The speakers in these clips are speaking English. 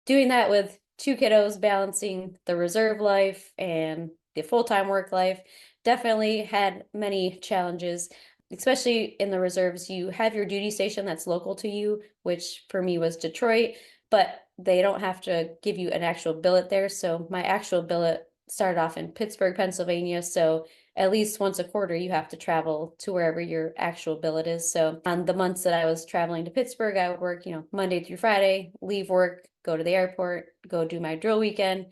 doing that with two kiddos, balancing the reserve life and the full-time work life, definitely had many challenges, especially in the reserves. You have your duty station that's local to you, which for me was Detroit, but they don't have to give you an actual billet there. So my actual billet started off in Pittsburgh, Pennsylvania. So at least once a quarter, you have to travel to wherever your actual billet is. So on the months that I was traveling to Pittsburgh, I would work, Monday through Friday, leave work, go to the airport, go do my drill weekend,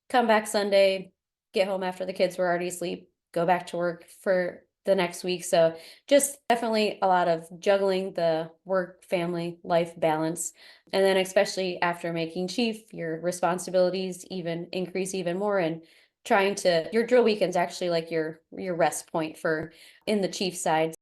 come back Sunday, get home after the kids were already asleep, go back to work for the next week. So just definitely a lot of juggling the work, family, life balance. And then especially after making chief, your responsibilities even increase even more, and trying to your drill weekend's actually like your rest point for in the chief side.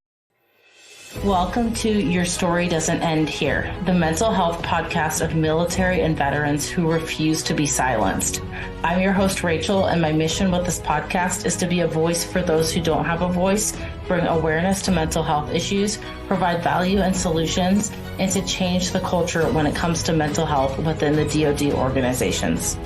Welcome to Your Story Doesn't End Here, the mental health podcast of military and veterans who refuse to be silenced. I'm your host, Rachel, and my mission with this podcast is to be a voice for those who don't have a voice, bring awareness to mental health issues, provide value and solutions, and to change the culture when it comes to mental health within the DoD organizations.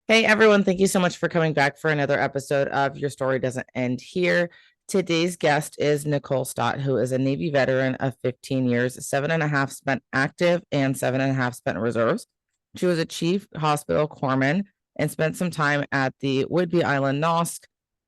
Hey everyone, thank you so much for coming back for another episode of Your Story Doesn't End Here. Today's guest is Nicole Stott, who is a Navy veteran of 15 years, 7.5 spent active and 7.5 spent reserves. She was a chief hospital corpsman and spent some time at the Whidbey Island NOSC,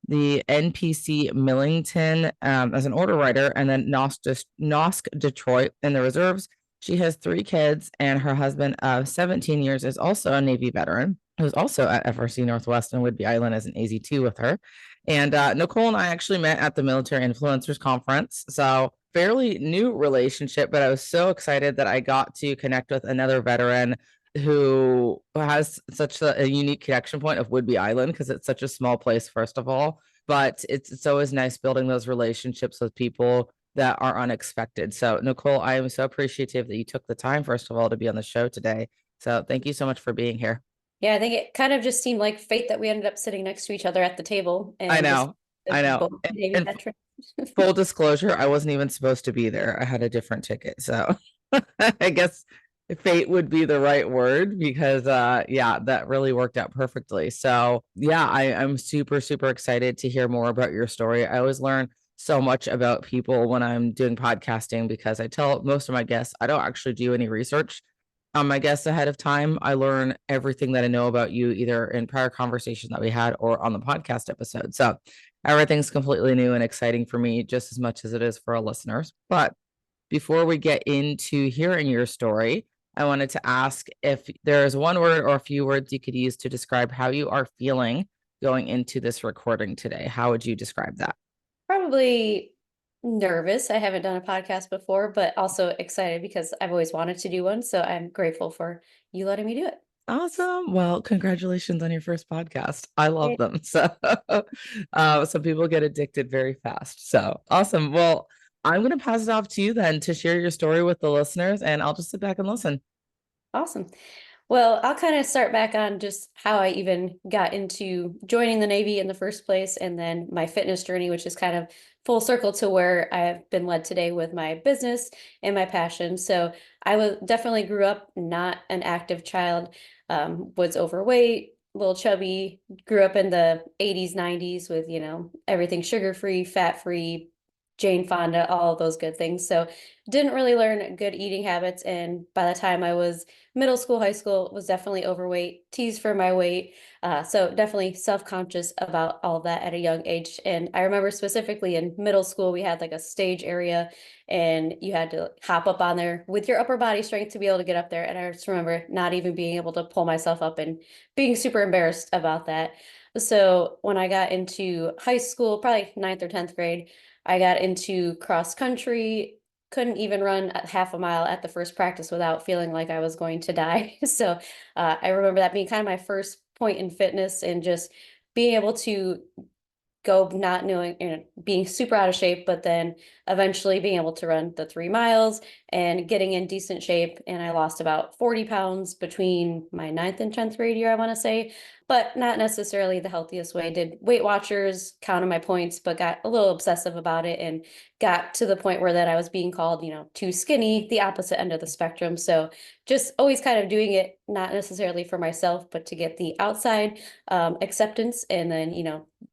the NPC Millington as an order writer, and then NOSC Detroit in the reserves. She has 3 kids, and her husband of 17 years is also a Navy veteran, who's also at FRC Northwest and Whidbey Island as an AZ2 with her. And Nicole and I actually met at the Military Influencers Conference. So fairly new relationship, but I was so excited that I got to connect with another veteran who has such a unique connection point of Whidbey Island, because it's such a small place, first of all. But it's always nice building those relationships with people that are unexpected. So Nicole, I am so appreciative that you took the time, first of all, to be on the show today. So thank you so much for being here. Yeah, I think it kind of just seemed like fate that we ended up sitting next to each other at the table I and just know. I know. both Navy And veterans. full disclosure, I wasn't even supposed to be there. I had a different ticket. So I guess fate would be the right word, because yeah, that really worked out perfectly. So yeah, I'm super, super excited to hear more about your story. I always learn so much about people when I'm doing podcasting, because I tell most of my guests I don't actually do any research on my guests ahead of time. I learn everything that I know about you, either in prior conversations that we had or on the podcast episode. So everything's completely new and exciting for me, just as much as it is for our listeners. But before we get into hearing your story, I wanted to ask if there's one word or a few words you could use to describe how you are feeling going into this recording today. How would you describe that? Probably nervous. I haven't done a podcast before, but also excited because I've always wanted to do one. So I'm grateful for you letting me do it. Awesome. Well, congratulations on your first podcast. I love Great. them. So some people get addicted very fast. So awesome. Well, I'm going to pass it off to you then to share your story with the listeners, and I'll just sit back and listen. Awesome. Well, I'll kind of start back on just how I even got into joining the Navy in the first place, and then my fitness journey, which is kind of full circle to where I have been led today with my business and my passion. So I was definitely grew up not an active child, was overweight, a little chubby, grew up in the 80s, 90s with, everything sugar-free, fat-free, Jane Fonda, all of those good things. So didn't really learn good eating habits. And by the time I was middle school, high school, was definitely overweight, teased for my weight. So definitely self-conscious about all of that at a young age. And I remember specifically in middle school, we had like a stage area and you had to hop up on there with your upper body strength to be able to get up there. And I just remember not even being able to pull myself up and being super embarrassed about that. So when I got into high school, probably 9th or 10th grade, I got into cross country, couldn't even run a half a mile at the first practice without feeling like I was going to die. So I remember that being kind of my first point in fitness, and just being able to go not knowing, being super out of shape, but then eventually being able to run the 3 miles and getting in decent shape. And I lost about 40 pounds between my 9th and 10th grade year, I want to say. but not necessarily the healthiest way. Did Weight Watchers, counted my points, but got a little obsessive about it and got to the point where that I was being called, too skinny, the opposite end of the spectrum. So just always kind of doing it, not necessarily for myself, but to get the outside acceptance, and then,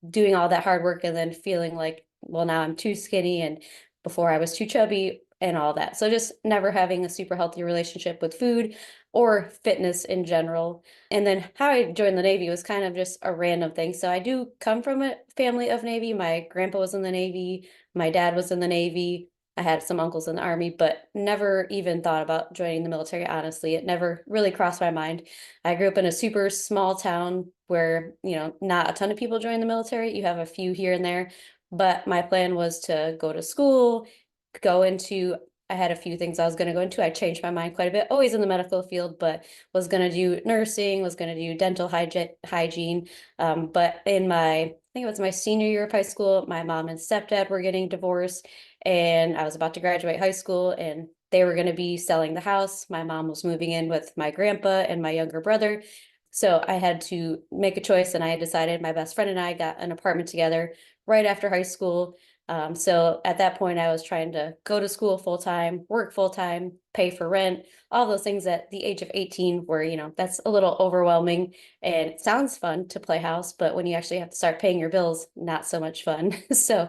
doing all that hard work and then feeling like, well, now I'm too skinny and before I was too chubby and all that. So just never having a super healthy relationship with food or fitness in general. And then how I joined the Navy was kind of just a random thing. So I do come from a family of Navy. My grandpa was in the Navy, my dad was in the Navy. I had some uncles in the Army, but never even thought about joining the military, honestly. It never really crossed my mind. I grew up in a super small town where, not a ton of people join the military. You have a few here and there, but my plan was to go to school, go into I had a few things I was going to go into. I changed my mind quite a bit, always in the medical field, but was going to do nursing, was going to do dental hygiene. But I think it was my senior year of high school, my mom and stepdad were getting divorced, and I was about to graduate high school, and they were going to be selling the house. My mom was moving in with my grandpa and my younger brother. So I had to make a choice, and I had decided my best friend and I got an apartment together right after high school. So at that point, I was trying to go to school full time, work full time, pay for rent, all those things at the age of 18, where, that's a little overwhelming, and it sounds fun to play house, but when you actually have to start paying your bills, not so much fun. So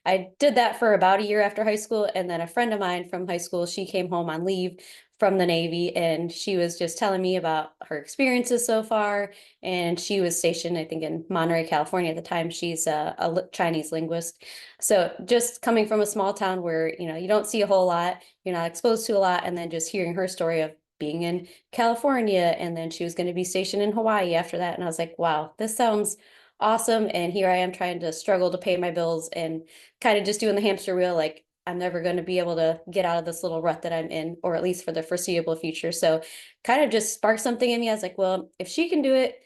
I did that for about a year after high school. And then a friend of mine from high school, she came home on leave from the Navy, and she was just telling me about her experiences so far. And she was stationed, I think, in Monterey, California at the time. She's a Chinese linguist. So just coming from a small town where, you don't see a whole lot, you're not exposed to a lot, and then just hearing her story of being in California, and then she was going to be stationed in Hawaii after that. And I was like, wow, this sounds awesome. And here I am trying to struggle to pay my bills and kind of just doing the hamster wheel. Like, I'm never going to be able to get out of this little rut that I'm in, or at least for the foreseeable future. So kind of just sparked something in me. I was like, well, if she can do it,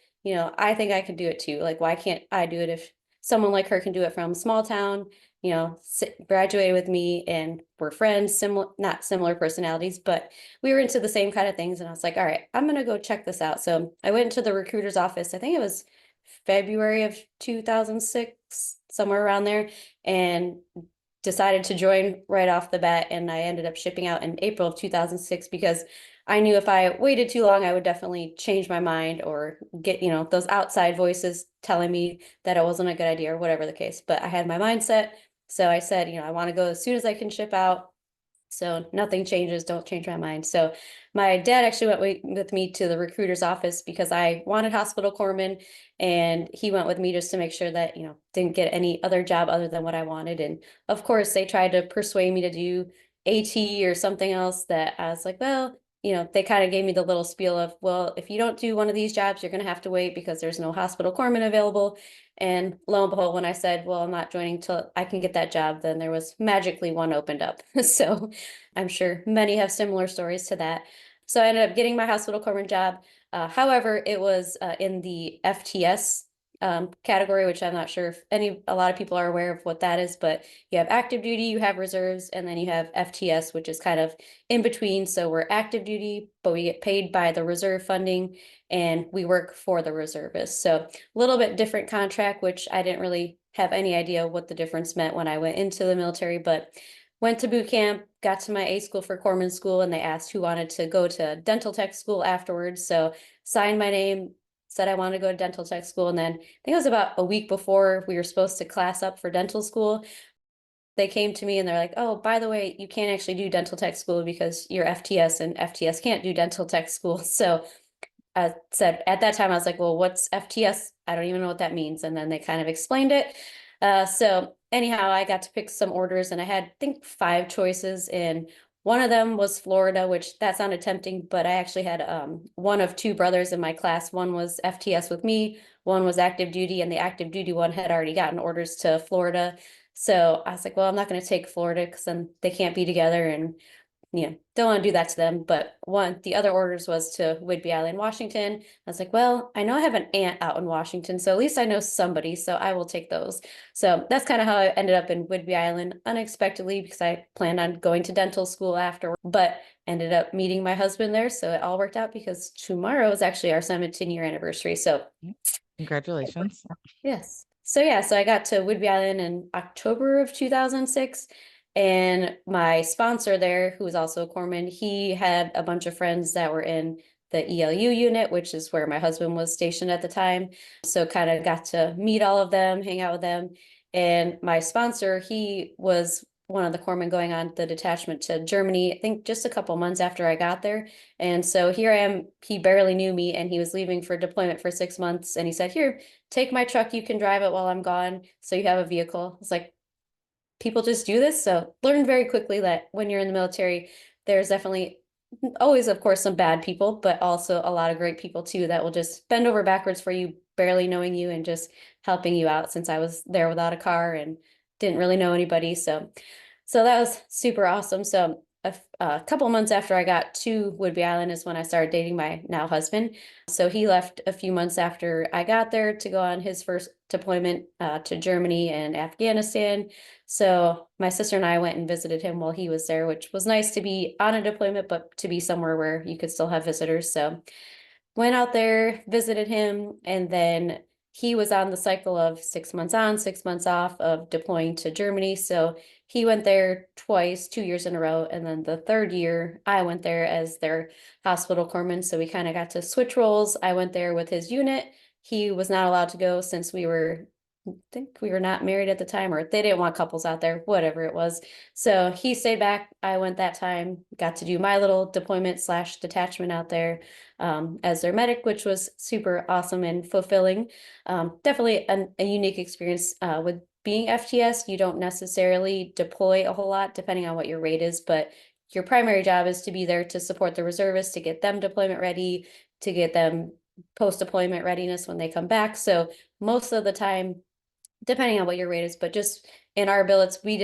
I think I can do it too. Like, why can't I do it if someone like her can do it from a small town, graduated with me, and we're friends, similar, not similar personalities, but we were into the same kind of things. And I was like, all right, I'm going to go check this out. So I went into the recruiter's office. I think it was February of 2006, somewhere around there, and decided to join right off the bat. And I ended up shipping out in April of 2006 because I knew if I waited too long, I would definitely change my mind or get, those outside voices telling me that it wasn't a good idea or whatever the case. But I had my mindset. So I said, I want to go as soon as I can ship out. So nothing changes, don't change my mind. So my dad actually went with me to the recruiter's office because I wanted hospital corpsman, and he went with me just to make sure that, didn't get any other job other than what I wanted. And of course, they tried to persuade me to do AT or something else that I was like, well, they kind of gave me the little spiel of, well, if you don't do one of these jobs, you're going to have to wait because there's no hospital corpsman available. And lo and behold, when I said, well, I'm not joining till I can get that job, then there was magically one opened up. So I'm sure many have similar stories to that. So I ended up getting my hospital corpsman job. However, it was in the FTS category, which I'm not sure if a lot of people are aware of what that is, but you have active duty, you have reserves, and then you have FTS, which is kind of in between. So we're active duty, but we get paid by the reserve funding, and we work for the reservists. So a little bit different contract, which I didn't really have any idea what the difference meant when I went into the military, but went to boot camp, got to my A school for corpsman school, and they asked who wanted to go to dental tech school afterwards. So signed my name, said I wanted to go to dental tech school. And then I think it was about a week before we were supposed to class up for dental school, they came to me and they're like, oh, by the way, you can't actually do dental tech school because you're FTS, and FTS can't do dental tech school. So I said at that time, I was like, well, what's FTS? I don't even know what that means. And then they kind of explained it. So anyhow, I got to pick some orders, and I had, I think, 5 choices, and one of them was Florida, which that sounded tempting, but I actually had one of 2 brothers in my class. One was FTS with me, one was active duty, and the active duty one had already gotten orders to Florida. So I was like, well, I'm not going to take Florida because then they can't be together, and don't want to do that to them. But the other orders was to Whidbey Island, Washington. I was like, well, I know I have an aunt out in Washington, so at least I know somebody, so I will take those. So that's kind of how I ended up in Whidbey Island unexpectedly, because I planned on going to dental school after, but ended up meeting my husband there. So it all worked out, because tomorrow is actually our 17-year anniversary. So Congratulations. yes. So yeah, so I got to Whidbey Island in October of 2006. And my sponsor there, who was also a corpsman, he had a bunch of friends that were in the ELU unit, which is where my husband was stationed at the time. So kind of got to meet all of them, hang out with them. And my sponsor, he was one of the corpsmen going on the detachment to Germany, I think just a couple months after I got there. And so here I am, he barely knew me, and he was leaving for deployment for 6 months. And he said, here, take my truck, you can drive it while I'm gone, so you have a vehicle. It's like, people just do this. So learned very quickly that when you're in the military, there's definitely always, of course, some bad people, but also a lot of great people too that will just bend over backwards for you, barely knowing you and just helping you out, since I was there without a car and didn't really know anybody. So that was super awesome. So a couple months after I got to Whidbey Island is when I started dating my now husband. So he left a few months after I got there to go on his first deployment to Germany and Afghanistan. So my sister and I went and visited him while he was there, which was nice to be on a deployment, but to be somewhere where you could still have visitors. So went out there, visited him, and then he was on the cycle of 6 months on, 6 months off of deploying to Germany. So he went there twice, 2 years in a row. And then the third year, I went there as their hospital corpsman. So we kind of got to switch roles. I went there with his unit. He was not allowed to go, since I think we were not married at the time, or they didn't want couples out there, whatever it was. So he stayed back. I went that time, got to do my little deployment / detachment out there as their medic, which was super awesome and fulfilling. Definitely a unique experience with being FTS. You don't necessarily deploy a whole lot depending on what your rate is, but your primary job is to be there to support the reservists, to get them deployment ready, to get them post-deployment readiness when they come back. So most of the time, depending on what your rate is, but just in our billets, we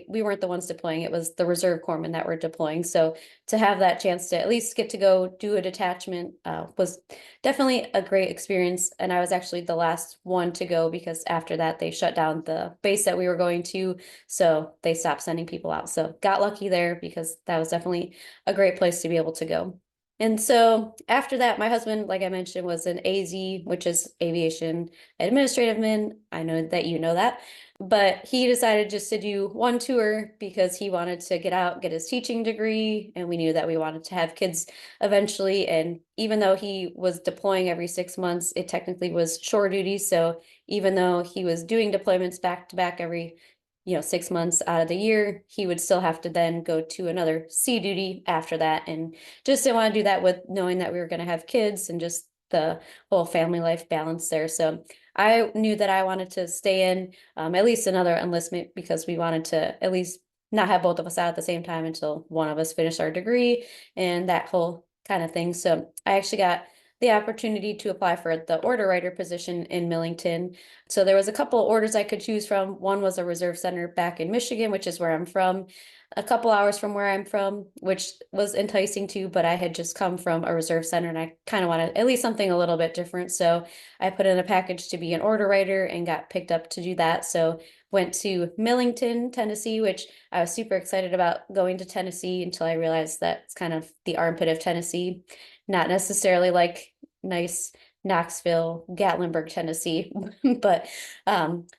weren't the ones deploying. It was the reserve corpsmen that were deploying. So to have that chance to at least get to go do a detachment was definitely a great experience. And I was actually the last one to go, because after that, they shut down the base that we were going to. So they stopped sending people out. So got lucky there, because that was definitely a great place to be able to go. And so after that, my husband, like I mentioned, was an AZ, which is aviation administrative min. I know that you know that, but he decided just to do one tour, because he wanted to get out, get his teaching degree. And we knew that we wanted to have kids eventually. And even though he was deploying every 6 months, it technically was shore duty. So even though he was doing deployments back to back every 6 months out of the year, he would still have to then go to another sea duty after that. And just didn't want to do that, with knowing that we were going to have kids and just the whole family life balance there. So I knew that I wanted to stay in at least another enlistment, because we wanted to at least not have both of us out at the same time until one of us finished our degree and that whole kind of thing. So I actually got the opportunity to apply for the order writer position in Millington. So there was a couple of orders I could choose from. One was a reserve center back in Michigan, which is where I'm from, a couple hours from where I'm from, which was enticing too, but I had just come from a reserve center and I kind of wanted at least something a little bit different. So I put in a package to be an order writer and got picked up to do that. So went to Millington, Tennessee, which I was super excited about going to Tennessee, until I realized that it's kind of the armpit of Tennessee, not necessarily like nice Knoxville, Gatlinburg, Tennessee, but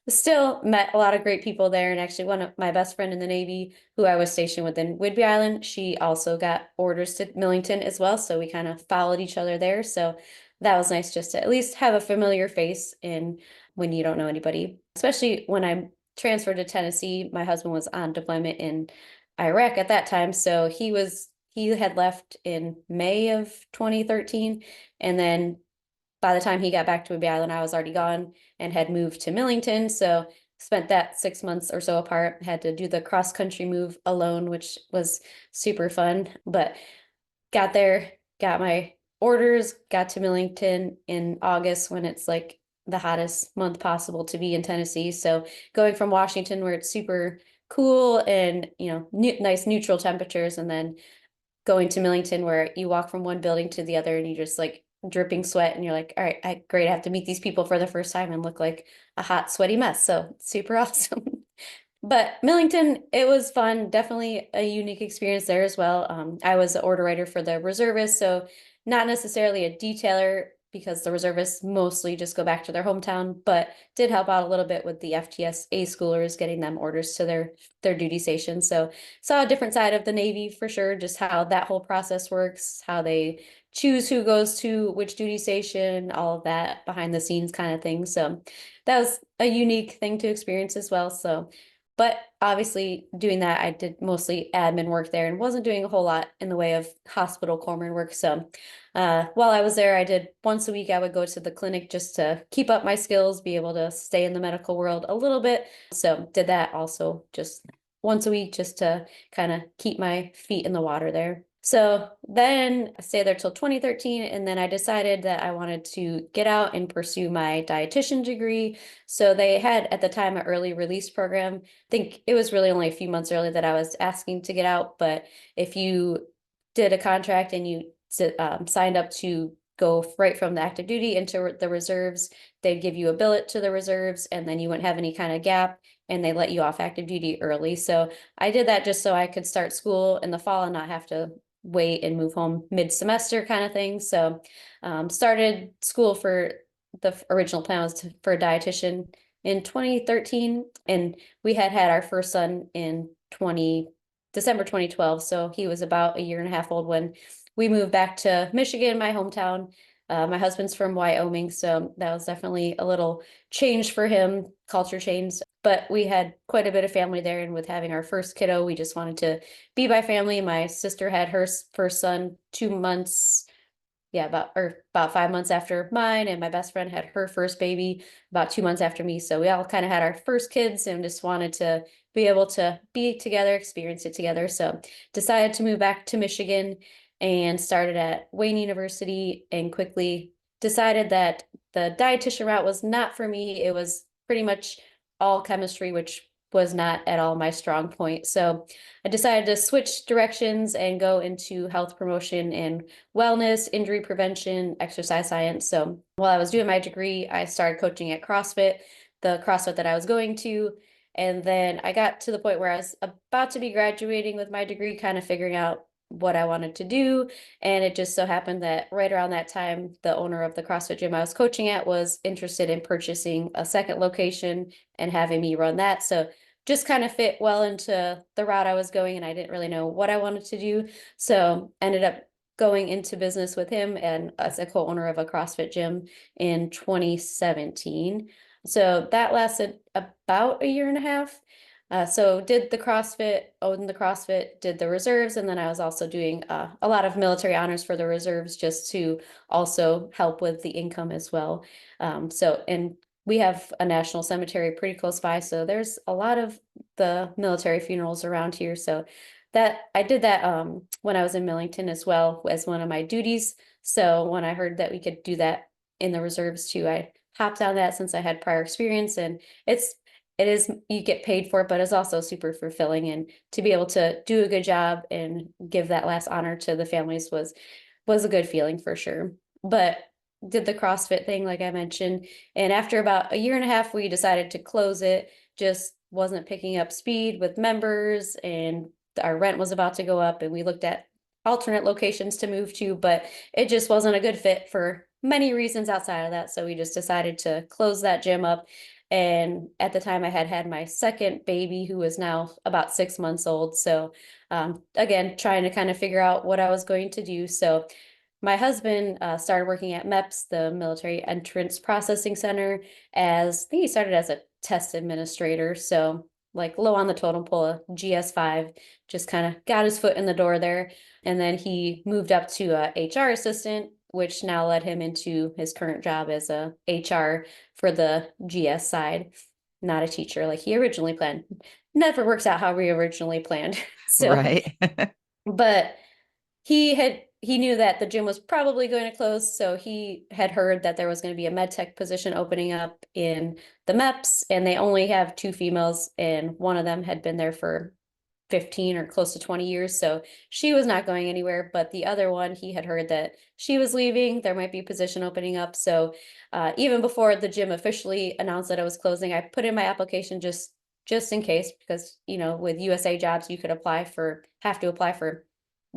still met a lot of great people there. And actually, one of my best friend in the Navy, who I was stationed with in Whidbey Island, she also got orders to Millington as well. So we kind of followed each other there. So that was nice, just to at least have a familiar face in when you don't know anybody, especially when I transferred to Tennessee. My husband was on deployment in Iraq at that time. So he had left in May of 2013. And then by the time he got back to Whidbey Island, I was already gone and had moved to Millington. So spent that 6 months or so apart, had to do the cross country move alone, which was super fun. But got there, got my orders, got to Millington in August, when it's like the hottest month possible to be in Tennessee. So going from Washington, where it's super cool and, nice neutral temperatures. And then going to Millington where you walk from one building to the other and you just like dripping sweat and you're like, all right, great. I have to meet these people for the first time and look like a hot, sweaty mess. So super awesome. But Millington, it was fun. Definitely a unique experience there as well. I was the order writer for the reservists, so not necessarily a detailer because the reservists mostly just go back to their hometown, but did help out a little bit with the FTSA schoolers, getting them orders to their duty station. So saw a different side of the Navy for sure, just how that whole process works, how they choose who goes to which duty station, all of that behind the scenes kind of thing. So that was a unique thing to experience as well. So but obviously, doing that, I did mostly admin work there and wasn't doing a whole lot in the way of hospital corpsman work. So while I was there, I did once a week, I would go to the clinic just to keep up my skills, be able to stay in the medical world a little bit. So did that also just once a week just to kind of keep my feet in the water there. So then I stayed there till 2013, and then I decided that I wanted to get out and pursue my dietitian degree. So they had at the time an early release program. I think it was really only a few months early that I was asking to get out, but if you did a contract and you signed up to go right from the active duty into the reserves, they'd give you a billet to the reserves, and then you wouldn't have any kind of gap, and they let you off active duty early. So I did that just so I could start school in the fall and not have to wait and move home mid-semester kind of thing. So started school for the original plan was for a dietitian in 2013, and we had our first son in December 2012. So he was about a year and a half old when we moved back to Michigan, my hometown. My husband's from Wyoming, so that was definitely a little change for him, culture change. But we had quite a bit of family there, and with having our first kiddo, we just wanted to be by family. My sister had her first son 2 months, yeah, about 5 months after mine, and my best friend had her first baby about 2 months after me. So we all kind of had our first kids and just wanted to be able to be together, experience it together. So decided to move back to Michigan and started at Wayne University, and quickly decided that the dietitian route was not for me. It was pretty much all chemistry, which was not at all my strong point. So I decided to switch directions and go into health promotion and wellness, injury prevention, exercise science. So while I was doing my degree, I started coaching at CrossFit, the CrossFit that I was going to. And then I got to the point where I was about to be graduating with my degree, kind of figuring out what I wanted to do. And it just so happened that right around that time, the owner of the CrossFit gym I was coaching at was interested in purchasing a second location and having me run that. So just kind of fit well into the route I was going, and I didn't really know what I wanted to do. So ended up going into business with him and as a co-owner of a CrossFit gym in 2017. So that lasted about a year and a half. So did the CrossFit, owned the CrossFit, did the reserves, and then I was also doing a lot of military honors for the reserves just to also help with the income as well. And we have a national cemetery pretty close by, so there's a lot of the military funerals around here. So that I did that when I was in Millington as well as one of my duties. So when I heard that we could do that in the reserves too, I hopped on that since I had prior experience, and it is, you get paid for it, but it's also super fulfilling. And to be able to do a good job and give that last honor to the families was a good feeling for sure. But did the CrossFit thing, like I mentioned. And after about a year and a half, we decided to close it. Just wasn't picking up speed with members, and our rent was about to go up, and we looked at alternate locations to move to, but it just wasn't a good fit for many reasons outside of that. So we just decided to close that gym up. And at the time I had my second baby, who was now about 6 months old. So again, trying to kind of figure out what I was going to do. So my husband started working at MEPS, the Military Entrance Processing Center, I think he started as a test administrator. So like low on the totem pole, a GS5, just kind of got his foot in the door there. And then he moved up to a HR assistant, which now led him into his current job as a HR for the GS side, not a teacher like he originally planned. Never works out how we originally planned. So, Right. but he had he knew that the gym was probably going to close, so he had heard that there was going to be a med tech position opening up in the MEPS, and they only have two females, and one of them had been there for 15 or close to 20 years. So she was not going anywhere. But the other one, he had heard that she was leaving. There might be a position opening up. So even before the gym officially announced that it was closing, I put in my application just in case, because with USA jobs, you could have to apply for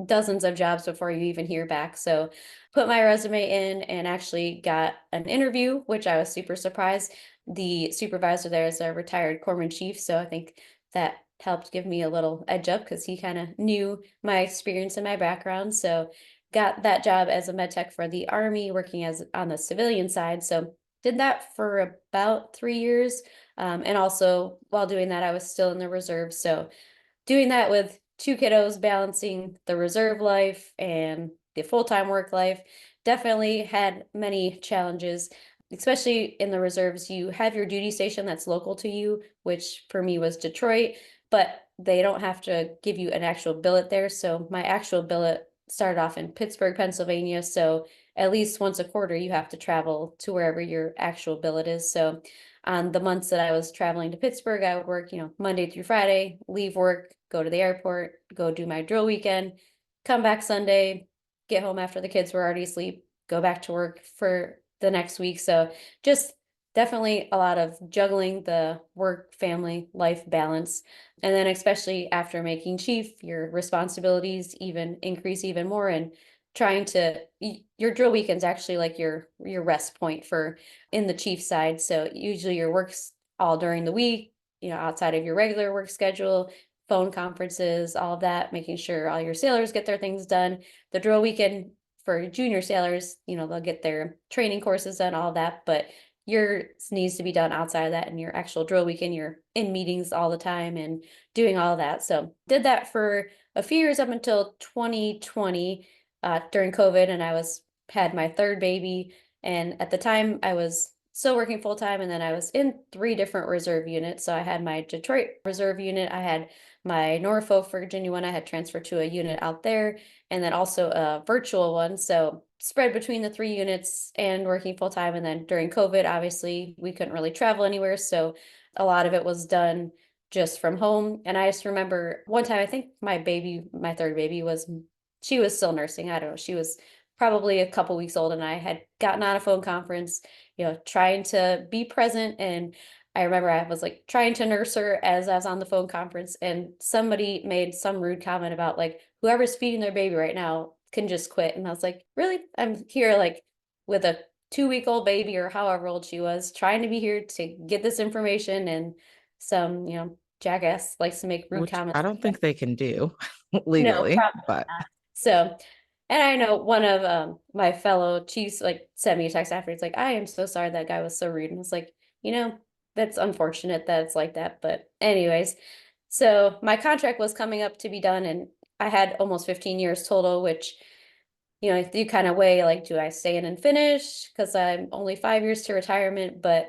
dozens of jobs before you even hear back. So put my resume in and actually got an interview, which I was super surprised. The supervisor there is a retired corpsman chief, so I think that helped give me a little edge up because he kind of knew my experience and my background. So got that job as a med tech for the Army, working as on the civilian side. So did that for about 3 years. And also while doing that, I was still in the reserve. So doing that with two kiddos, balancing the reserve life and the full-time work life, definitely had many challenges. Especially in the reserves, you have your duty station that's local to you, which for me was Detroit, but they don't have to give you an actual billet there. So my actual billet started off in Pittsburgh, Pennsylvania. So at least once a quarter, you have to travel to wherever your actual billet is. So on the months that I was traveling to Pittsburgh, I would work, Monday through Friday, leave work, go to the airport, go do my drill weekend, come back Sunday, get home after the kids were already asleep, go back to work for the next week. So just definitely a lot of juggling the work, family, life balance. And then especially after making chief, your responsibilities even increase even more, and trying to your drill weekend's actually like your rest point for in the chief side. So usually your work's all during the week, outside of your regular work schedule, phone conferences, all of that, making sure all your sailors get their things done. The drill weekend for junior sailors, they'll get their training courses done, all of that, but yours needs to be done outside of that. And your actual drill weekend, you're in meetings all the time and doing all of that. So did that for a few years up until 2020 during COVID, and had my third baby. And at the time I was still working full time, and then I was in 3 different reserve units. So I had my Detroit reserve unit, I had my Norfolk, Virginia one, I had transferred to a unit out there, and then also a virtual one. So spread between the 3 units and working full time. And then during COVID, obviously we couldn't really travel anywhere. So a lot of it was done just from home. And I just remember one time, I think my third baby she was still nursing. I don't know. She was probably a couple weeks old, and I had gotten on a phone conference, trying to be present. And I remember I was like trying to nurse her as I was on the phone conference, and somebody made some rude comment about like, whoever's feeding their baby right now can just quit. And I was like, really? I'm here like with a 2-week-old baby, or however old she was, trying to be here to get this information, and some, jackass likes to make rude Which comments. I don't think they can do No, legally, probably but not. So, and I know one of my fellow chiefs like sent me a text after. It's like, I am so sorry that guy was so rude. And it's like, that's unfortunate that it's like that. But anyways, so my contract was coming up to be done, and I had almost 15 years total, which, you kind of weigh like, do I stay in and finish? Because I'm only 5 years to retirement, but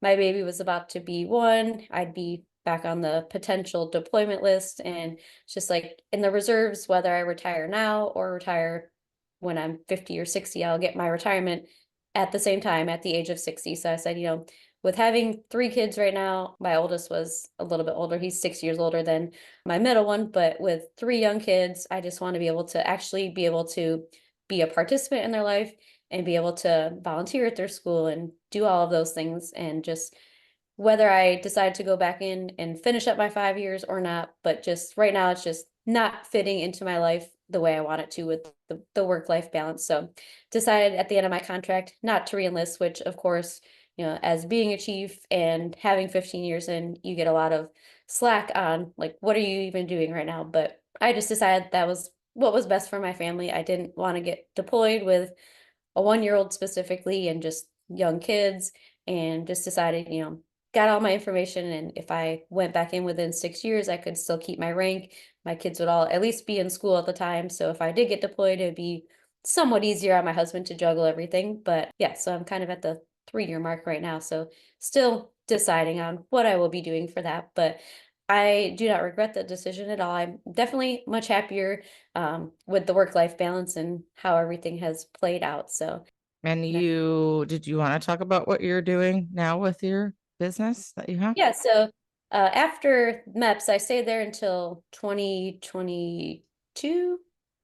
my baby was about to be 1. I'd be back on the potential deployment list. And it's just like in the reserves, whether I retire now or retire when I'm 50 or 60, I'll get my retirement at the same time at the age of 60. So I said, with having 3 kids right now, my oldest was a little bit older. He's 6 years older than my middle one, but with 3 young kids, I just want to be able to actually be able to be a participant in their life and be able to volunteer at their school and do all of those things. And just whether I decide to go back in and finish up my 5 years or not, but just right now, it's just not fitting into my life the way I want it to with the work-life balance. So decided at the end of my contract not to reenlist, which of course, as being a chief and having 15 years in, you get a lot of slack on like, what are you even doing right now? But I just decided that was what was best for my family. I didn't want to get deployed with a 1-year-old specifically and just young kids, and just decided, got all my information. And if I went back in within 6 years, I could still keep my rank. My kids would all at least be in school at the time. So if I did get deployed, it'd be somewhat easier on my husband to juggle everything. But yeah, so I'm kind of at the 3-year mark right now. So still deciding on what I will be doing for that. But I do not regret the decision at all. I'm definitely much happier with the work-life balance and how everything has played out. So, And did you want to talk about what you're doing now with your business that you have? yeah, so after MEPS, I stayed there until 2022,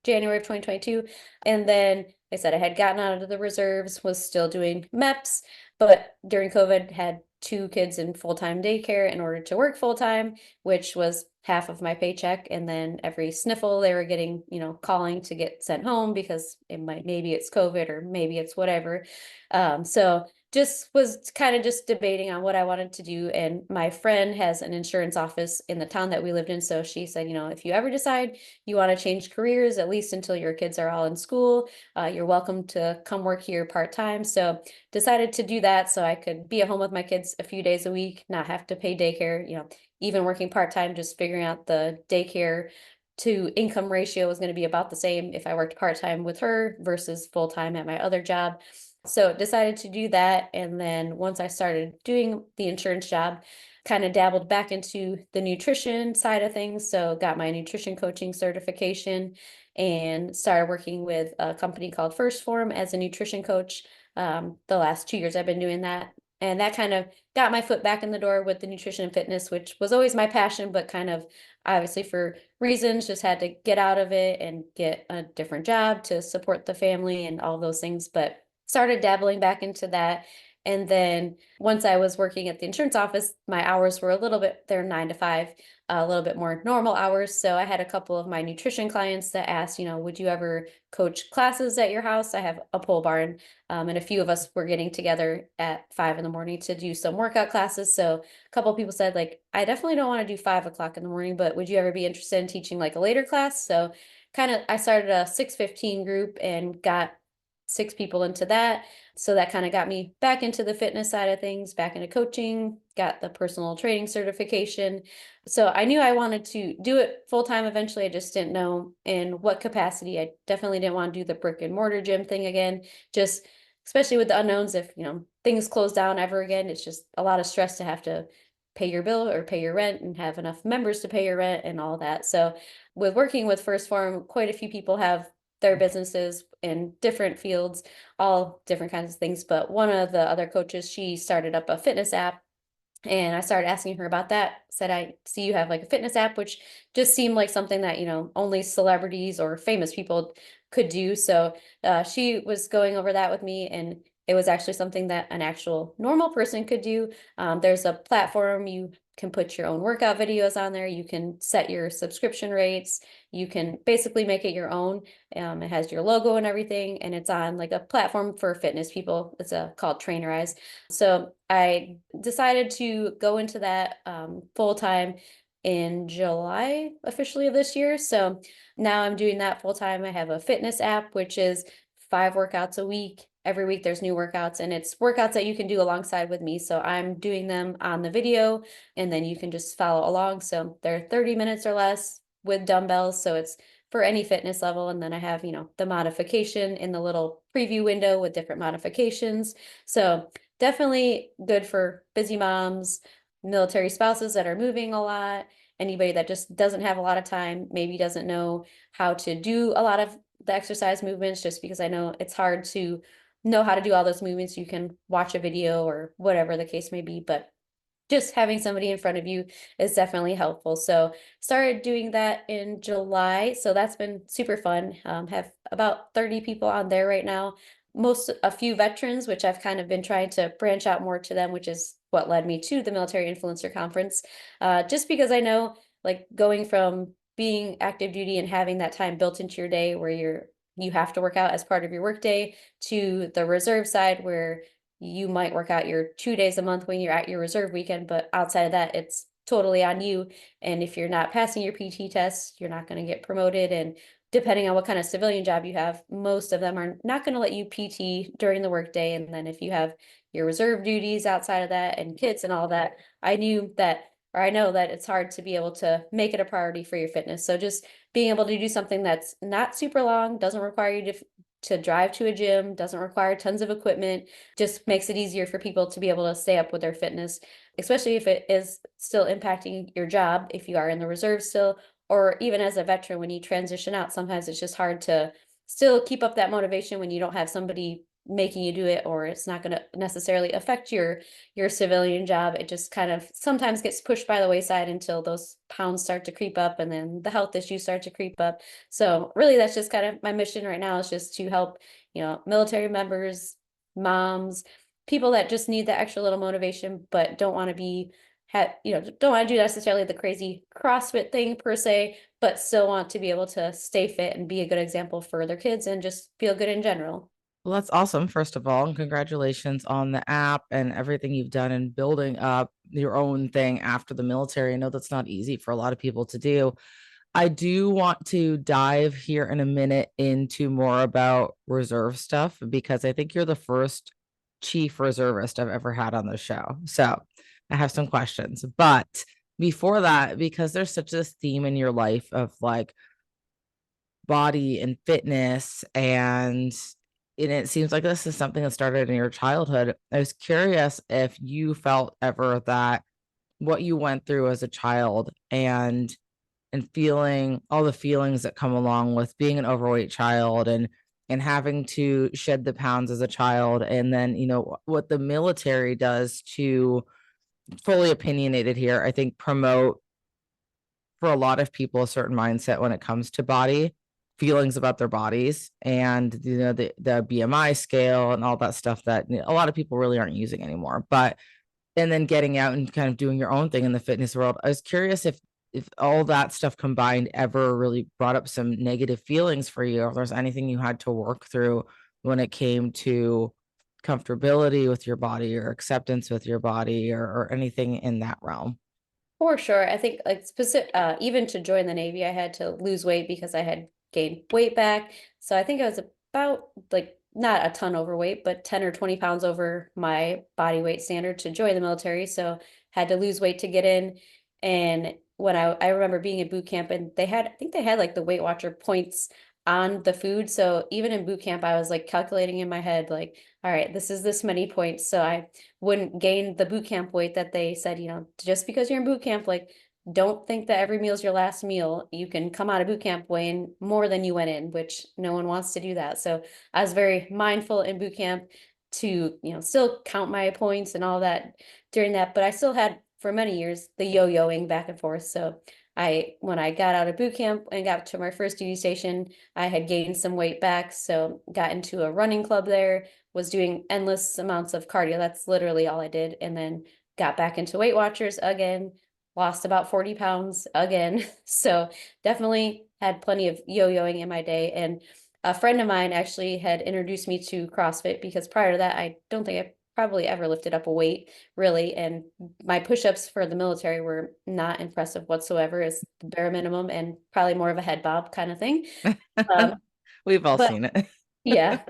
January of 2022. And then, like I said, I had gotten out of the reserves, was still doing MEPS, but during COVID, had two kids in full-time daycare in order to work full-time, which was half of my paycheck. And then every sniffle they were getting, calling to get sent home because maybe it's COVID or maybe it's whatever. So just was kind of just debating on what I wanted to do. And my friend has an insurance office in the town that we lived in. So she said, if you ever decide you want to change careers, at least until your kids are all in school, you're welcome to come work here part-time. So decided to do that so I could be at home with my kids a few days a week, not have to pay daycare, even working part-time, just figuring out the daycare to income ratio was going to be about the same if I worked part-time with her versus full-time at my other job. So decided to do that. And then once I started doing the insurance job, kind of dabbled back into the nutrition side of things. So got my nutrition coaching certification and started working with a company called First Form as a nutrition coach. The last 2 years I've been doing that. And that kind of got my foot back in the door with the nutrition and fitness, which was always my passion, but kind of obviously for reasons just had to get out of it and get a different job to support the family and all those things. But started dabbling back into that. And then once I was working at the insurance office, my hours were a little bit, they're 9 to 5, a little bit more normal hours. So I had a couple of my nutrition clients that asked, would you ever coach classes at your house? I have a pole barn, and a few of us were getting together at 5 in the morning to do some workout classes. So a couple of people said, like, I definitely don't want to do 5 o'clock in the morning, but would you ever be interested in teaching like a later class? So kind of, I started a 6:15 group and got 6 people into that. So that kind of got me back into the fitness side of things, back into coaching, got the personal training certification. So I knew I wanted to do it full time eventually. I just didn't know in what capacity. I definitely didn't want to do the brick and mortar gym thing again, just especially with the unknowns. If, things close down ever again, it's just a lot of stress to have to pay your bill or pay your rent and have enough members to pay your rent and all that. So with working with First Form, quite a few people have their businesses in different fields, all different kinds of things. But one of the other coaches, she started up a fitness app. And I started asking her about that. Said, I see you have like a fitness app, which just seemed like something that, only celebrities or famous people could do. So she was going over that with me. And it was actually something that an actual normal person could do. There's a platform you can put your own workout videos on there. You can set your subscription rates. You can basically make it your own. It has your logo and everything. And it's on like a platform for fitness people. It's called Trainerize. So I decided to go into that full time in July officially of this year. So now I'm doing that full time. I have a fitness app, which is 5 workouts a week. Every week there's new workouts, and it's workouts that you can do alongside with me. So I'm doing them on the video and then you can just follow along. So they're 30 minutes or less with dumbbells. So it's for any fitness level. And then I have, the modification in the little preview window with different modifications. So definitely good for busy moms, military spouses that are moving a lot, anybody that just doesn't have a lot of time, maybe doesn't know how to do a lot of the exercise movements, just because I know it's hard to know how to do all those movements. You can watch a video or whatever the case may be, but just having somebody in front of you is definitely helpful. So started doing that in July. So that's been super fun. Have about 30 people on there right now. A few veterans, which I've kind of been trying to branch out more to them, which is what led me to the Military Influencer Conference. Just because I know, like, going from being active duty and having that time built into your day where you have to work out as part of your workday, to the reserve side where you might work out your 2 days a month when you're at your reserve weekend, but outside of that, it's totally on you. And if you're not passing your PT test, you're not going to get promoted. And depending on what kind of civilian job you have, most of them are not going to let you PT during the workday. And then if you have your reserve duties outside of that and kids and all that, I knew that, or I know that it's hard to be able to make it a priority for your fitness. So just being able to do something that's not super long, doesn't require you to to drive to a gym, doesn't require tons of equipment, just makes it easier for people to be able to stay up with their fitness, especially if it is still impacting your job, if you are in the reserve still, or even as a veteran, when you transition out, sometimes it's just hard to still keep up that motivation when you don't have somebody making you do it, or it's not going to necessarily affect your civilian job. It just kind of sometimes gets pushed by the wayside until those pounds start to creep up and then the health issues start to creep up. So really that's just kind of my mission right now, is just to help, military members, moms, people that just need that extra little motivation but don't want to don't want to do necessarily the crazy CrossFit thing per se, but still want to be able to stay fit and be a good example for their kids and just feel good in general. Well, that's awesome, first of all, and congratulations on the app and everything you've done in building up your own thing after the military. I know that's not easy for a lot of people to do. I do want to dive here in a minute into more about reserve stuff because I think you're the first chief reservist I've ever had on the show. So I have some questions. But before that, because there's such a theme in your life of like body and fitness and it seems like this is something that started in your childhood. I was curious if you felt ever that what you went through as a child and feeling all the feelings that come along with being an overweight child and having to shed the pounds as a child, and then what the military does to, fully opinionated here, I think, promote for a lot of people a certain mindset when it comes to body feelings about their bodies, and the BMI scale and all that stuff that a lot of people really aren't using anymore. But and then getting out and kind of doing your own thing in the fitness world. I was curious if all that stuff combined ever really brought up some negative feelings for you, or if there's anything you had to work through when it came to comfortability with your body or acceptance with your body, or anything in that realm. For sure. I think like specific, even to join the Navy, I had to lose weight because I had gained weight back. So I think I was about like not a ton overweight, but 10 or 20 pounds over my body weight standard to join the military. So had to lose weight to get in. And when I remember being in boot camp, and I think they had like the Weight Watcher points on the food. So even in boot camp, I was like calculating in my head, like, all right, this is this many points. So I wouldn't gain the boot camp weight that they said, just because you're in boot camp, like, don't think that every meal is your last meal. You can come out of boot camp weighing more than you went in, which no one wants to do that. So I was very mindful in boot camp to, still count my points and all that during that. But I still had for many years the yo-yoing back and forth. So when I got out of boot camp and got to my first duty station, I had gained some weight back. So got into a running club there, was doing endless amounts of cardio. That's literally all I did. And then got back into Weight Watchers again, lost about 40 pounds again. So definitely had plenty of yo-yoing in my day. And a friend of mine actually had introduced me to CrossFit because prior to that, I don't think I probably ever lifted up a weight really. And my push-ups for the military were not impressive whatsoever. It's the bare minimum and probably more of a head bob kind of thing. Um, We've all but seen it. yeah,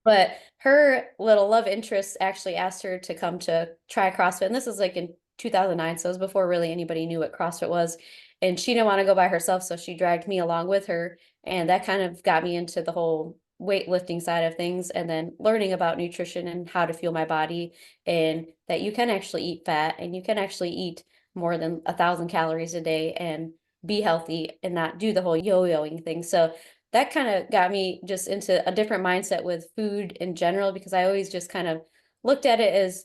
but her little love interest actually asked her to come to try CrossFit. And this is like in 2009. So it was before really anybody knew what CrossFit was. And she didn't want to go by herself. So she dragged me along with her. And that kind of got me into the whole weightlifting side of things, and then learning about nutrition and how to fuel my body, and that you can actually eat fat and you can actually eat more than 1,000 calories a day and be healthy and not do the whole yo-yoing thing. So that kind of got me just into a different mindset with food in general, because I always just kind of looked at it as,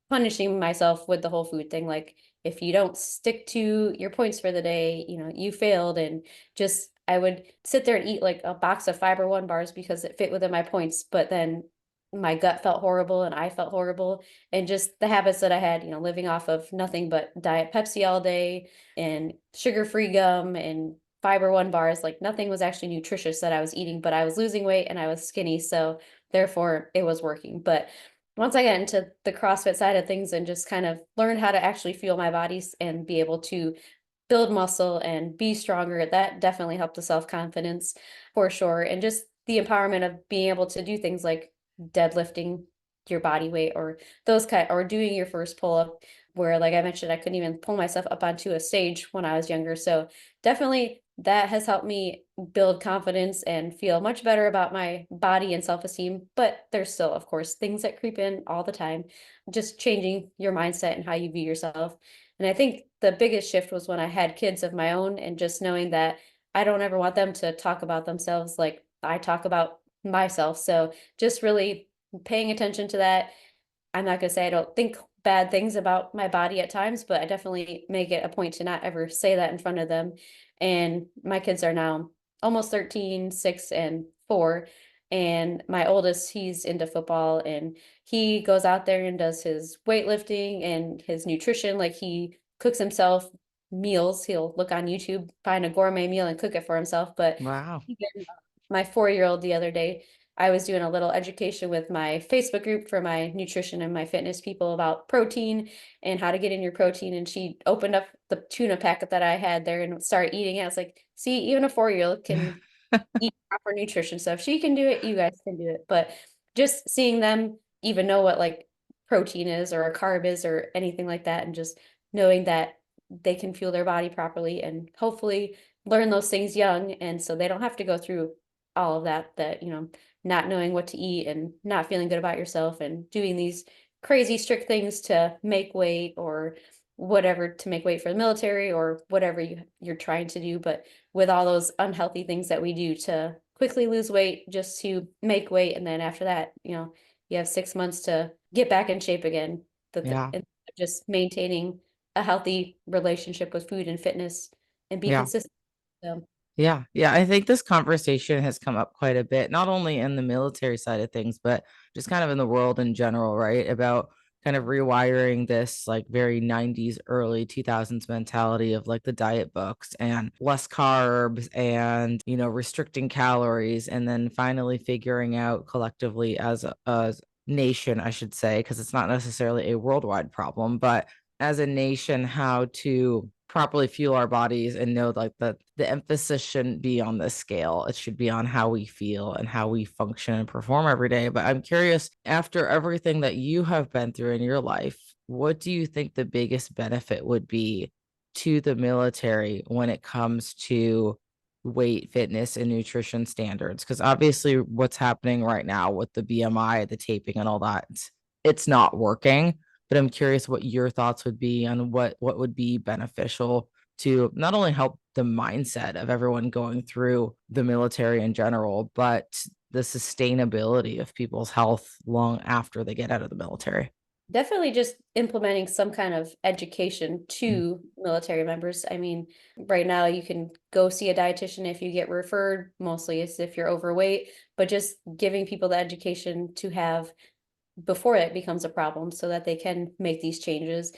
punishing myself with the whole food thing. Like, if you don't stick to your points for the day, you failed. And just, I would sit there and eat like a box of Fiber One bars because it fit within my points, but then my gut felt horrible and I felt horrible. And just the habits that I had, living off of nothing but Diet Pepsi all day and sugar-free gum and Fiber One bars, like nothing was actually nutritious that I was eating, but I was losing weight and I was skinny. So therefore it was working. But once I got into the CrossFit side of things and just kind of learned how to actually fuel my bodies and be able to build muscle and be stronger, that definitely helped the self-confidence for sure. And just the empowerment of being able to do things like deadlifting your body weight, or those kind, or doing your first pull-up, where like I mentioned, I couldn't even pull myself up onto a stage when I was younger. So definitely that has helped me build confidence and feel much better about my body and self-esteem. But there's still, of course, things that creep in all the time, just changing your mindset and how you view yourself. And I think the biggest shift was when I had kids of my own and just knowing that I don't ever want them to talk about themselves like I talk about myself. So just really paying attention to that. I'm not gonna say I don't think bad things about my body at times, but I definitely make it a point to not ever say that in front of them. And my kids are now almost 13, 6, and 4. And my oldest, he's into football and he goes out there and does his weightlifting and his nutrition. Like he cooks himself meals. He'll look on YouTube, find a gourmet meal and cook it for himself. But Wow. even my 4-year-old the other day, I was doing a little education with my Facebook group for my nutrition and my fitness people about protein and how to get in your protein. And she opened up the tuna packet that I had there and started eating it. I was like, see, even a 4-year-old can eat proper nutrition. So if she can do it, you guys can do it. But just seeing them even know what like protein is or a carb is or anything like that, and just knowing that they can fuel their body properly and hopefully learn those things young. And so they don't have to go through all of that, not knowing what to eat and not feeling good about yourself and doing these crazy strict things to make weight or whatever to make weight for the military or whatever you're trying to do. But with all those unhealthy things that we do to quickly lose weight just to make weight, and then after that, you have 6 months to get back in shape again. Yeah. And just maintaining a healthy relationship with food and fitness and be Yeah. consistent. So Yeah, yeah. I think this conversation has come up quite a bit, not only in the military side of things, but just kind of in the world in general, right? About kind of rewiring this like very 90s, early 2000s mentality of like the diet books and less carbs and, restricting calories. And then finally figuring out collectively as a nation, I should say, because it's not necessarily a worldwide problem, but as a nation how to properly fuel our bodies and know like the emphasis shouldn't be on the scale. It should be on how we feel and how we function and perform every day. But I'm curious, after everything that you have been through in your life, what do you think the biggest benefit would be to the military when it comes to weight, fitness, and nutrition standards? Because obviously what's happening right now with the BMI, the taping and all that, it's not working, but I'm curious what your thoughts would be on what would be beneficial to not only help the mindset of everyone going through the military in general, but the sustainability of people's health long after they get out of the military. definitely just implementing some kind of education Mm. to military members. I mean, right now you can go see a dietitian if you get referred, mostly it's if you're overweight, but just giving people the education to have before it becomes a problem so that they can make these changes.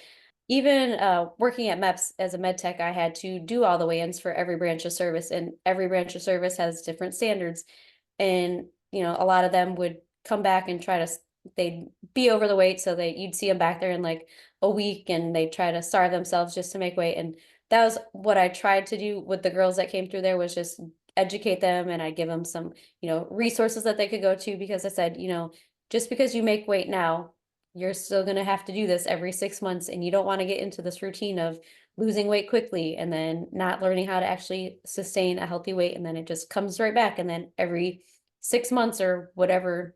Even working at MEPS as a med tech, I had to do all the weigh-ins for every branch of service, and every branch of service has different standards. And a lot of them would come back and they'd be over the weight, so you'd see them back there in like a week, and they try to starve themselves just to make weight. And that was what I tried to do with the girls that came through there, was just educate them, and I give them some resources that they could go to, because I said, just because you make weight now, you're still going to have to do this every 6 months, and you don't want to get into this routine of losing weight quickly and then not learning how to actually sustain a healthy weight, and then it just comes right back, and then every 6 months or whatever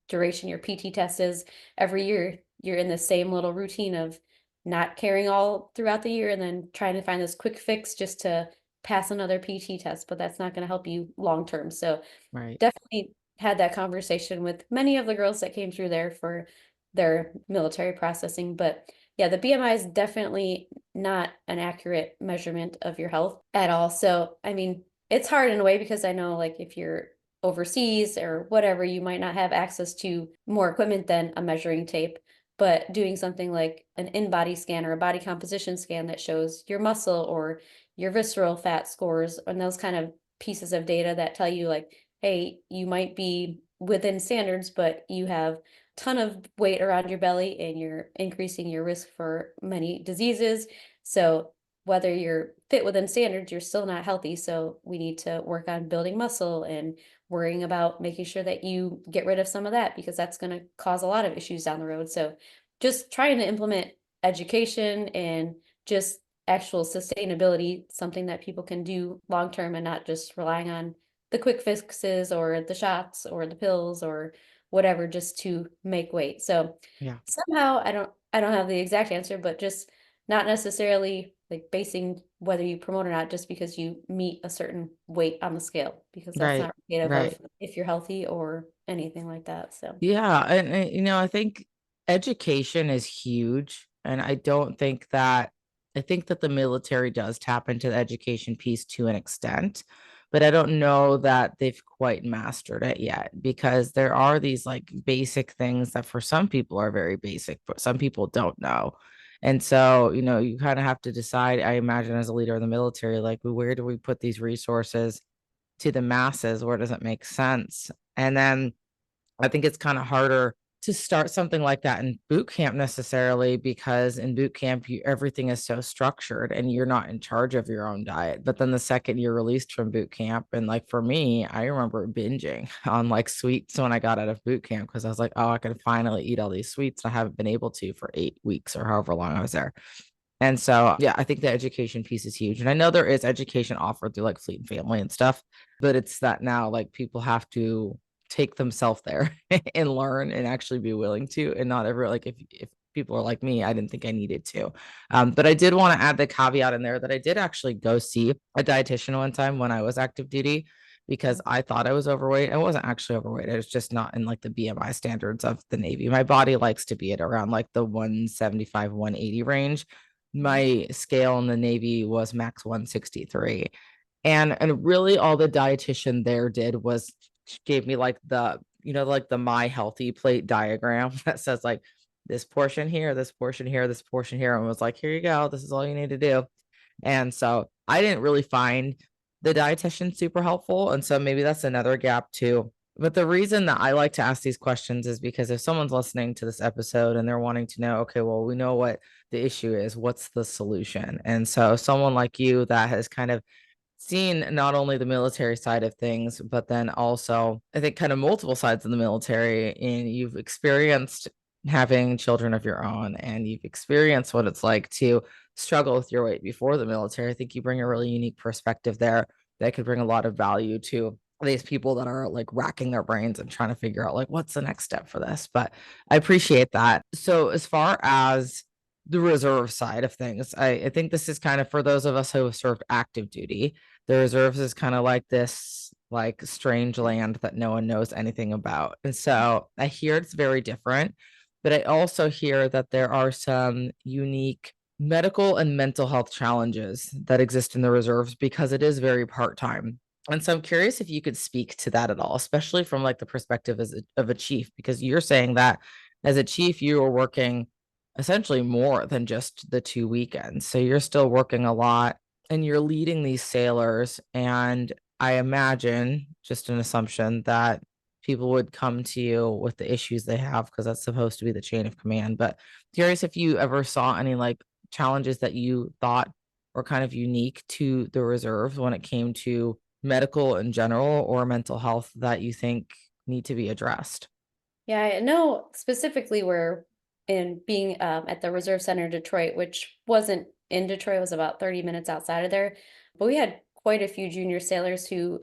duration your PT test is, every year you're in the same little routine of not caring all throughout the year and then trying to find this quick fix just to pass another PT test, but that's not going to help you long term. So Right. definitely had that conversation with many of the girls that came through there for their military processing. But yeah, the BMI is definitely not an accurate measurement of your health at all. So, I mean, it's hard in a way, because I know like if you're overseas or whatever, you might not have access to more equipment than a measuring tape. But doing something like an in-body scan or a body composition scan that shows your muscle or your visceral fat scores and those kind of pieces of data that tell you like, hey, you might be within standards, but you have a ton of weight around your belly and you're increasing your risk for many diseases. So whether you're fit within standards, you're still not healthy. So we need to work on building muscle and worrying about making sure that you get rid of some of that, because that's going to cause a lot of issues down the road. So just trying to implement education and just actual sustainability, something that people can do long term and not just relying on the quick fixes or the shots or the pills or whatever just to make weight. So Yeah. somehow I don't have the exact answer, but just not necessarily like basing whether you promote or not just because you meet a certain weight on the scale, because that's Right. not indicative Right. of if you're healthy or anything like that. So Yeah, and you know, I think education is huge, and I think that the military does tap into the education piece to an extent, but I don't know that they've quite mastered it yet because there are these like basic things that for some people are very basic, but some people don't know. And so, you know, you kind of have to decide, I imagine as a leader of the military, like where do we put these resources to the masses? Where does it make sense? And then I think it's kind of harder to start something like that in boot camp necessarily because in boot camp everything is so structured and you're not in charge of your own diet. But then the second you're released from boot camp, and like for me, I remember binging on like sweets when I got out of boot camp because I was like, oh, I can finally eat all these sweets. And I haven't been able to for 8 weeks or however long I was there. And so, yeah, I think the education piece is huge. And I know there is education offered through like Fleet and Family and stuff, but it's that now like people have to take themselves there and learn and actually be willing to, and not ever like if people are like me, I didn't think I needed to. But I did want to add the caveat in there that I did actually go see a dietitian one time when I was active duty because I thought I was overweight. I wasn't actually overweight. I was just not in like the BMI standards of the Navy. My body likes to be at around like the 175, 180 range. My scale in the Navy was max 163. And really all the dietitian there did was gave me like the, you know, like the my healthy plate diagram that says like this portion here, this portion here, this portion here, and was like, here you go, this is all you need to do. And so I didn't really find the dietitian super helpful. And so maybe that's another gap too. But the reason that I like to ask these questions is because if someone's listening to this episode and they're wanting to know, okay, well, we know what the issue is, what's the solution? And so someone like you that has kind of seen not only the military side of things, but then also, I think, kind of multiple sides of the military, and you've experienced having children of your own, and you've experienced what it's like to struggle with your weight before the military. I think you bring a really unique perspective there that could bring a lot of value to these people that are like racking their brains and trying to figure out like what's the next step for this. But I appreciate that. So as far as the reserve side of things, I think this is kind of for those of us who have served active duty. The reserves is kind of like this like strange land that no one knows anything about. And so I hear it's very different, but I also hear that there are some unique medical and mental health challenges that exist in the reserves because it is very part-time. And so I'm curious if you could speak to that at all, especially from like the perspective of a chief, because you're saying that as a chief, you are working essentially more than just the 2 weekends. So you're still working a lot and you're leading these sailors. And I imagine, just an assumption, that people would come to you with the issues they have because that's supposed to be the chain of command. But curious if you ever saw any like challenges that you thought were kind of unique to the reserves when it came to medical in general or mental health that you think need to be addressed. yeah, I know specifically where in being at the Reserve Center in Detroit, which wasn't in Detroit, was about 30 minutes outside of there. But we had quite a few junior sailors who,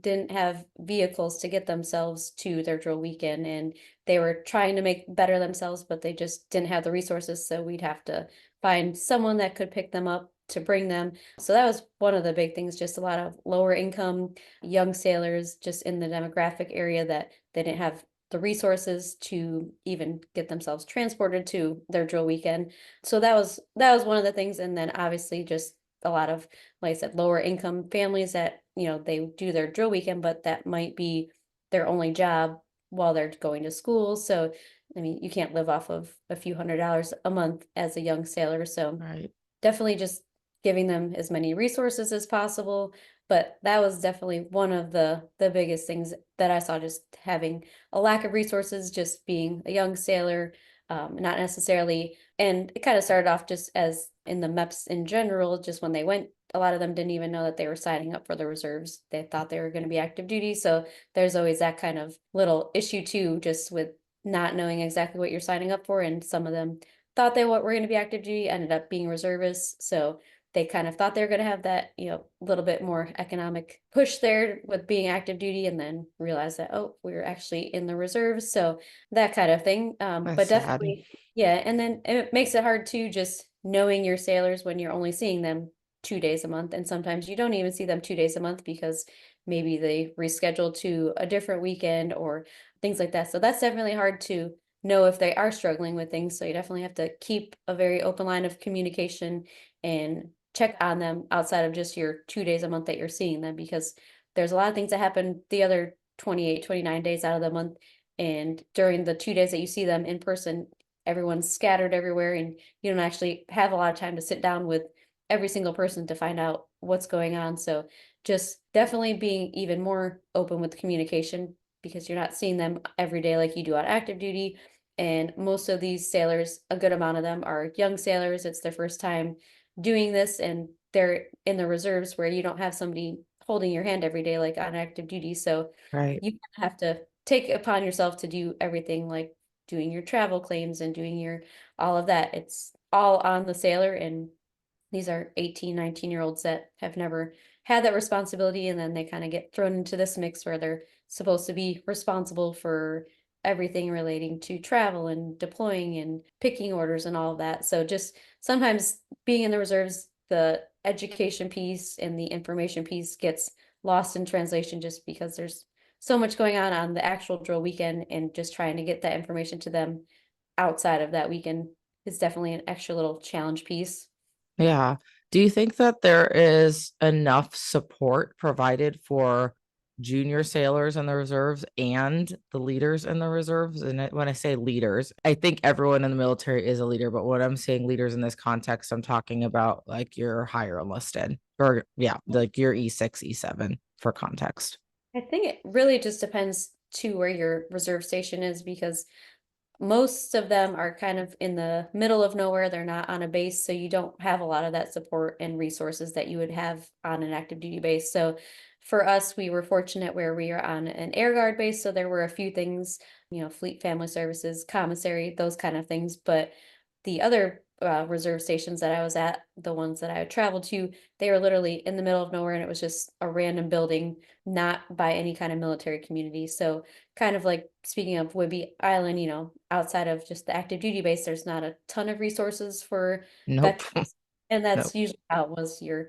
didn't have vehicles to get themselves to their drill weekend, and they were trying to make better themselves, but they just didn't have the resources. So we'd have to find someone that could pick them up to bring them. So that was one of the big things, just a lot of lower income young sailors just in the demographic area that they didn't have the resources to even get themselves transported to their drill weekend. So that was one of the things. And then obviously just a lot of, like I said, lower income families that, they do their drill weekend, but that might be their only job while they're going to school. So I mean, you can't live off of a few $100s a month as a young sailor. So Right. definitely just giving them as many resources as possible. But that was definitely one of the biggest things that I saw, just having a lack of resources, just being a young sailor, not necessarily. And it kind of started off just as in the MEPS in general, just when they went, a lot of them didn't even know that they were signing up for the reserves. They thought they were going to be active duty. So there's always that kind of little issue too, just with not knowing exactly what you're signing up for. And some of them thought they were going to be active duty, ended up being reservists. So they kind of thought they were going to have that, a little bit more economic push there with being active duty, and then realize that, oh, we were actually in the reserves. So that kind of thing. That's But sad. definitely, yeah. And then it makes it hard too, just knowing your sailors when you're only seeing them 2 days a month. And sometimes you don't even see them 2 days a month because maybe they rescheduled to a different weekend or things like that. So that's definitely hard to know if they are struggling with things. So you definitely have to keep a very open line of communication and check on them outside of just your 2 days a month that you're seeing them, because there's a lot of things that happen the other 28, 29 days out of the month. And during the 2 days that you see them in person, everyone's scattered everywhere, and you don't actually have a lot of time to sit down with every single person to find out what's going on. So just definitely being even more open with communication, because you're not seeing them every day like you do on active duty. And most of these sailors, a good amount of them are young sailors. It's their first time doing this, and they're in the reserves where you don't have somebody holding your hand every day like on active duty. So Right. you have to take it upon yourself to do everything, like doing your travel claims and doing your all of that. It's all on the sailor, and these are 18, 19-year-olds that have never had that responsibility, and then they kind of get thrown into this mix where they're supposed to be responsible for everything relating to travel and deploying and picking orders and all of that. So just sometimes being in the reserves, the education piece and the information piece gets lost in translation, just because there's so much going on the actual drill weekend, and just trying to get that information to them outside of that weekend is definitely an extra little challenge piece. Yeah. Do you think that there is enough support provided for junior sailors in the reserves and the leaders in the reserves? And when I say leaders, I think everyone in the military is a leader, but when I'm saying leaders in this context, I'm talking about like your higher enlisted, or yeah, like your E6, E7 for context. I think it really just depends to where your reserve station is, because most of them are kind of in the middle of nowhere. They're not on a base, so you don't have a lot of that support and resources that you would have on an active duty base. So for us, we were fortunate where we are on an air guard base, so there were a few things, fleet family services, commissary, those kind of things. But the other reserve stations that I was at, the ones that I would travel to, they were literally in the middle of nowhere, and it was just a random building, not by any kind of military community. So kind of like, speaking of Whidbey Island, outside of just the active duty base, there's not a ton of resources for Nope. veterans. And that's Nope. usually how it was. You're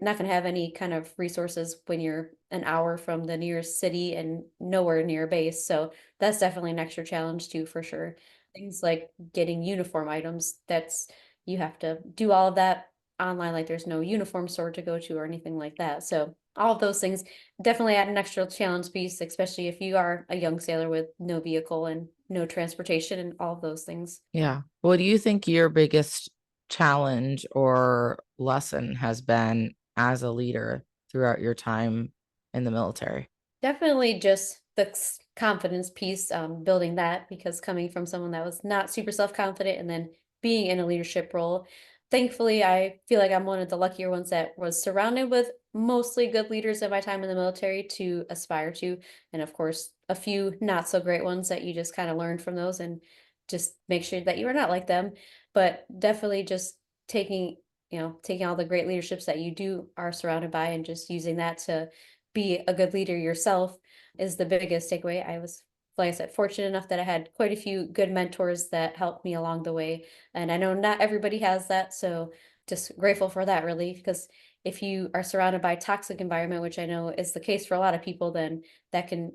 not going to have any kind of resources when you're an hour from the nearest city and nowhere near a base. So that's definitely an extra challenge too, for sure. Things like getting uniform items, that's, you have to do all of that online. Like there's no uniform store to go to or anything like that. So all of those things definitely add an extra challenge piece, especially if you are a young sailor with no vehicle and no transportation and all of those things. Yeah. What do you think your biggest challenge or lesson has been as a leader throughout your time in the military? Definitely just the confidence piece, building that, because coming from someone that was not super self-confident and then being in a leadership role, thankfully, I feel like I'm one of the luckier ones that was surrounded with mostly good leaders at my time in the military to aspire to. And of course, a few not so great ones that you just kind of learn from those and just make sure that you are not like them. But definitely just taking, taking all the great leaderships that you do are surrounded by, and just using that to be a good leader yourself is the biggest takeaway. I was, like I said, fortunate enough that I had quite a few good mentors that helped me along the way. And I know not everybody has that. So just grateful for that, really, because if you are surrounded by a toxic environment, which I know is the case for a lot of people, then that can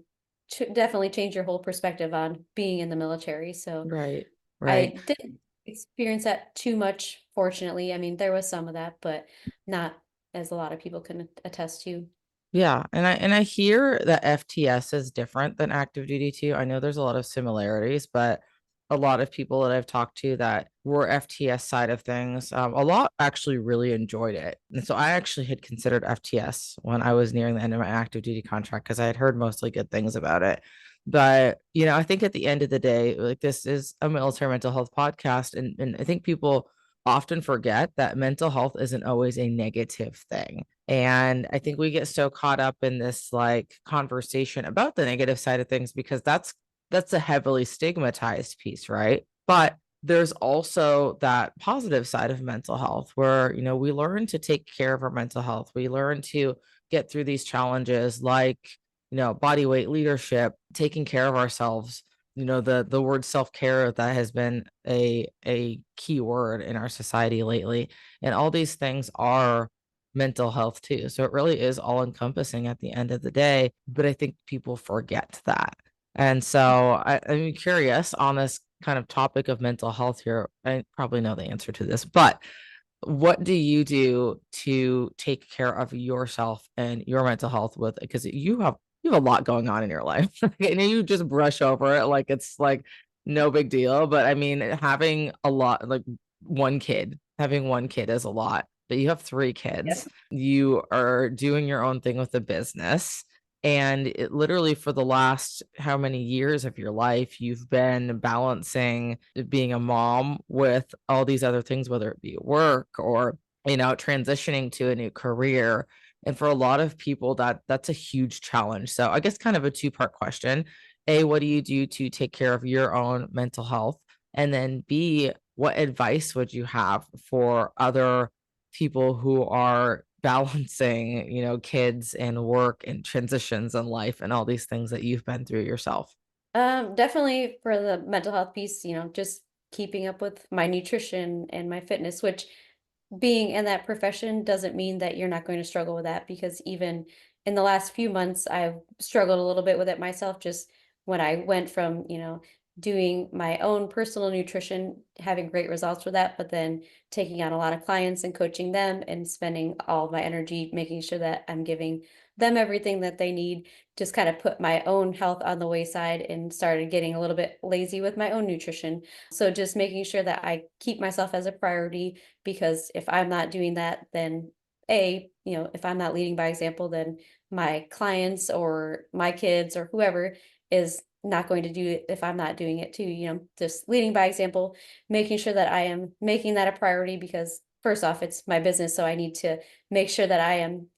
definitely change your whole perspective on being in the military. So Right. Right. I didn't experience that too much, fortunately. I mean, there was some of that, but not as a lot of people can attest to. Yeah, and I hear that FTS is different than active duty too. I know there's a lot of similarities, but a lot of people that I've talked to that were FTS side of things, a lot actually really enjoyed it. And so I actually had considered FTS when I was nearing the end of my active duty contract because I had heard mostly good things about it. But I think at the end of the day, like this is a military mental health podcast, and I think people often forget that mental health isn't always a negative thing. And I think we get so caught up in this like conversation about the negative side of things because that's a heavily stigmatized piece, right? But there's also that positive side of mental health where, we learn to take care of our mental health. We learn to get through these challenges like, body weight leadership, taking care of ourselves. The word self-care that has been a key word in our society lately. And all these things are mental health too. So it really is all encompassing at the end of the day. But I think people forget that. And so I'm curious on this kind of topic of mental health here. I probably know the answer to this, but what do you do to take care of yourself and your mental health with, because you have a lot going on in your life. And you just brush over it like it's like no big deal. But I mean, having a lot, like having one kid is a lot, but you have three kids. Yep. You are doing your own thing with the business. And it literally for the last how many years of your life, you've been balancing being a mom with all these other things, whether it be work or, transitioning to a new career. And for a lot of people, that's a huge challenge. So I guess kind of a two-part question. A, what do you do to take care of your own mental health? And then B, what advice would you have for other people who are balancing, kids and work and transitions in life and all these things that you've been through yourself? Definitely for the mental health piece, just keeping up with my nutrition and my fitness, which being in that profession doesn't mean that you're not going to struggle with that, because even in the last few months, I've struggled a little bit with it myself. Just when I went from, doing my own personal nutrition, having great results with that, but then taking on a lot of clients and coaching them and spending all of my energy making sure that I'm giving them everything that they need, just kind of put my own health on the wayside and started getting a little bit lazy with my own nutrition. So just making sure that I keep myself as a priority, because if I'm not doing that, then if I'm not leading by example, then my clients or my kids or whoever is not going to do it if I'm not doing it too. Just leading by example, making sure that I am making that a priority, because first off, it's my business. So I need to make sure that I am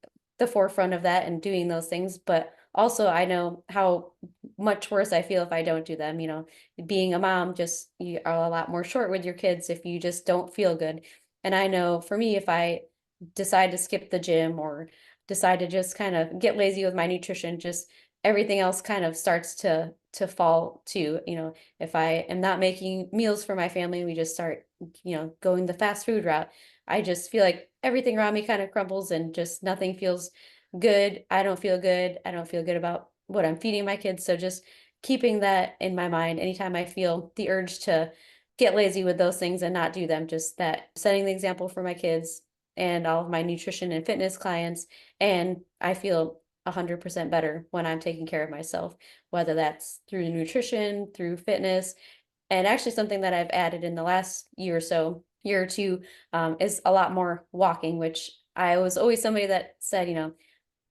the forefront of that and doing those things. But also I know how much worse I feel if I don't do them. Being a mom, just you are a lot more short with your kids if you just don't feel good. And I know for me, if I decide to skip the gym or decide to just kind of get lazy with my nutrition, just everything else kind of starts to fall too. If I am not making meals for my family, we just start, going the fast food route. I just feel like everything around me kind of crumbles and just nothing feels good. I don't feel good. I don't feel good about what I'm feeding my kids. So just keeping that in my mind anytime I feel the urge to get lazy with those things and not do them, just that setting the example for my kids and all of my nutrition and fitness clients. And I feel 100% better when I'm taking care of myself, whether that's through nutrition, through fitness. And actually, something that I've added in the last year or two, is a lot more walking, which I was always somebody that said,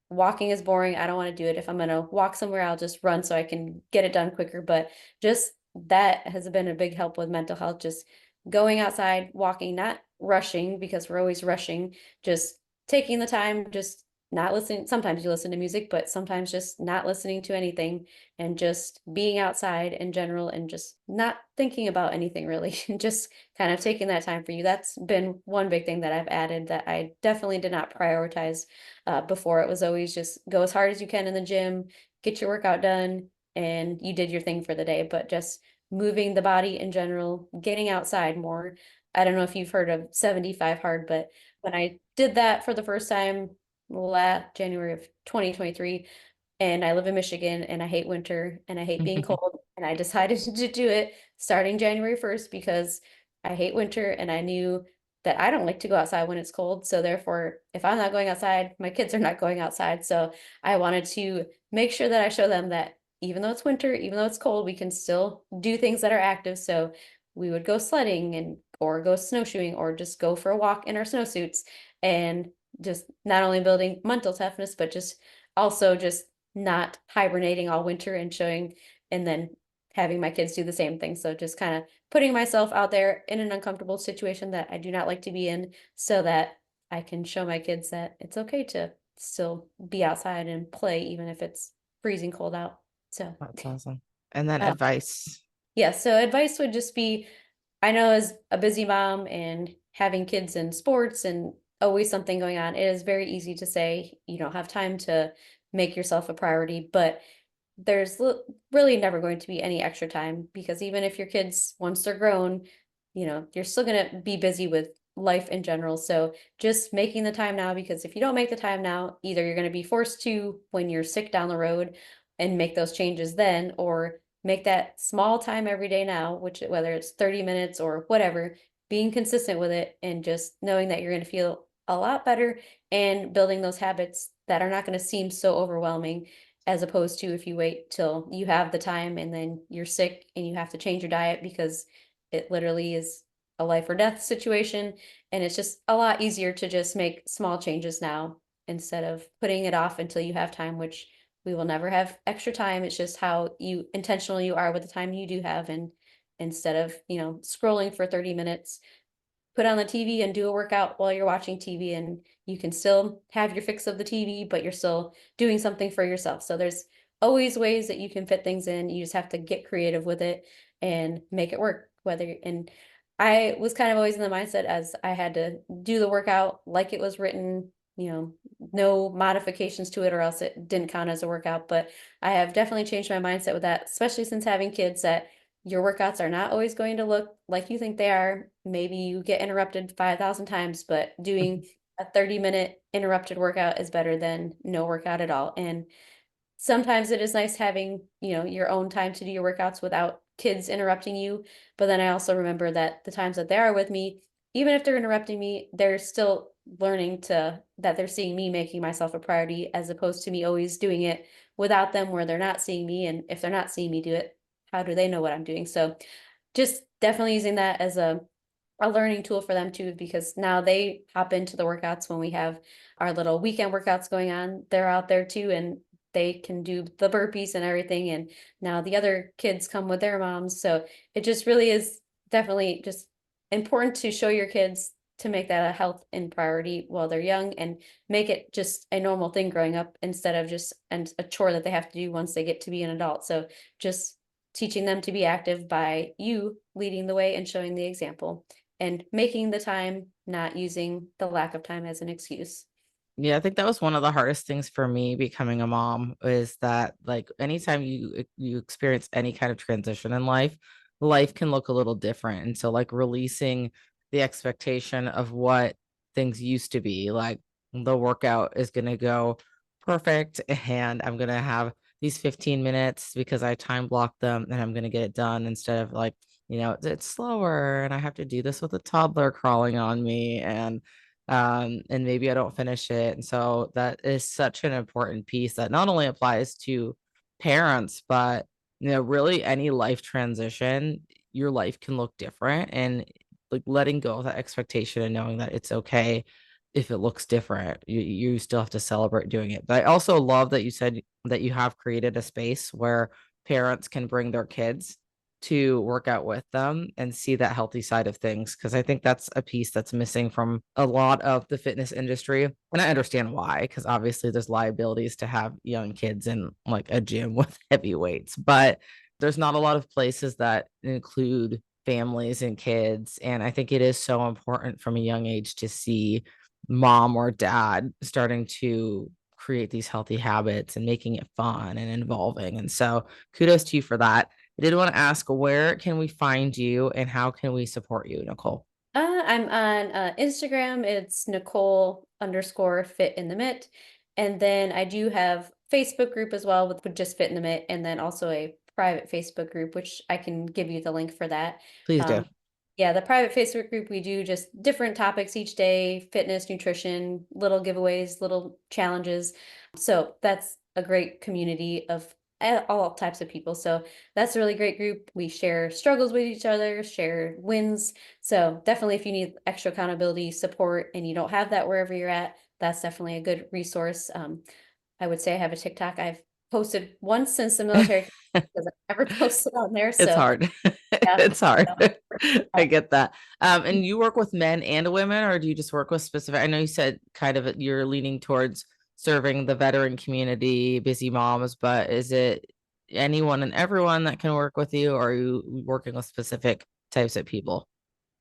walking is boring. I don't want to do it. If I'm going to walk somewhere, I'll just run so I can get it done quicker. But just that has been a big help with mental health. Just going outside, walking, not rushing because we're always rushing, just taking the time, just not listening. Sometimes you listen to music, but sometimes just not listening to anything and just being outside in general and just not thinking about anything really. Just kind of taking that time for you. That's been one big thing that I've added that I definitely did not prioritize before. It was always just go as hard as you can in the gym, get your workout done, and you did your thing for the day. But just moving the body in general, getting outside more. I don't know if you've heard of 75 hard, but when I did that for the first time last January of 2023, and I live in Michigan and I hate winter and I hate being cold, and I decided to do it starting January 1st because I hate winter and I knew that I don't like to go outside when it's cold. So therefore, if I'm not going outside, my kids are not going outside. So I wanted to make sure that I show them that even though it's winter, even though it's cold, we can still do things that are active. So we would go sledding and or go snowshoeing or just go for a walk in our snowsuits, and just not only building mental toughness, but just also just not hibernating all winter and showing, and then having my kids do the same thing. So just kind of putting myself out there in an uncomfortable situation that I do not like to be in, so that I can show my kids that it's okay to still be outside and play, even if it's freezing cold out. So, That's awesome. And then um, advice. yeah, so advice would just be I know as a busy mom and having kids in sports and always something going on, it is very easy to say you don't have time to make yourself a priority, but there's really never going to be any extra time because even if your kids, once they're grown, you're still going to be busy with life in general. So just making the time now, because if you don't make the time now, either you're going to be forced to when you're sick down the road and make those changes then, or make that small time every day now, which whether it's 30 minutes or whatever, being consistent with it and just knowing that you're going to feel a lot better and building those habits that are not going to seem so overwhelming as opposed to if you wait till you have the time and then you're sick and you have to change your diet because it literally is a life or death situation. And it's just a lot easier to just make small changes now instead of putting it off until you have time, which we will never have extra time. It's just how you intentional you are with the time you do have. And instead of, scrolling for 30 minutes, put on the TV and do a workout while you're watching TV, and you can still have your fix of the TV, but you're still doing something for yourself. So there's always ways that you can fit things in. You just have to get creative with it and make it work. And I was kind of always in the mindset as I had to do the workout like it was written, no modifications to it or else it didn't count as a workout. But I have definitely changed my mindset with that, especially since having kids, that your workouts are not always going to look like you think they are. Maybe you get interrupted 5,000 times, but doing a 30-minute interrupted workout is better than no workout at all. And sometimes it is nice having, your own time to do your workouts without kids interrupting you. But then I also remember that the times that they are with me, even if they're interrupting me, they're still learning that they're seeing me making myself a priority as opposed to me always doing it without them where they're not seeing me. And if they're not seeing me do it, how do they know what I'm doing? So just definitely using that as a learning tool for them too, because now they hop into the workouts when we have our little weekend workouts going on. They're out there too, and they can do the burpees and everything. And now the other kids come with their moms. So it just really is definitely just important to show your kids to make that a health and priority while they're young and make it just a normal thing growing up instead of just a chore that they have to do once they get to be an adult. So just teaching them to be active by you leading the way and showing the example and making the time, not using the lack of time as an excuse. Yeah, I think that was one of the hardest things for me becoming a mom is that like anytime you experience any kind of transition in life, life can look a little different. And so like releasing the expectation of what things used to be, like the workout is going to go perfect and I'm going to have these 15 minutes because I time blocked them and I'm going to get it done instead of like, it's slower and I have to do this with a toddler crawling on me and maybe I don't finish it. And so that is such an important piece that not only applies to parents, but really any life transition, your life can look different and like letting go of that expectation and knowing that it's okay if it looks different. You still have to celebrate doing it. But I also love that you said that you have created a space where parents can bring their kids to work out with them and see that healthy side of things. Cause I think that's a piece that's missing from a lot of the fitness industry. And I understand why, because obviously there's liabilities to have young kids in like a gym with heavy weights, but there's not a lot of places that include families and kids. And I think it is so important from a young age to see mom or dad starting to create these healthy habits and making it fun and involving. And so kudos to you for that. I did want to ask, where can we find you and how can we support you, Nicole? I'm on Instagram. It's Nicole underscore fit in the mitt. And then I do have Facebook group as well with just fit in the mitt. And then also a private Facebook group, which I can give you the link for that. Please do. Um, yeah, the private Facebook group, we do just different topics each day, fitness, nutrition, little giveaways, little challenges. So that's a great community of all types of people. So that's a really great group. We share struggles with each other, share wins. So definitely if you need extra accountability support and you don't have that wherever you're at, that's definitely a good resource. I would say I have a TikTok. I've posted once since the military because I never posted on there. It's So hard. yeah. It's hard. So, I get that. And you work with men and women, or do you just work with specific? I know you said kind of you're leaning towards serving the veteran community, busy moms, but is it anyone and everyone that can work with you, or are you working with specific types of people?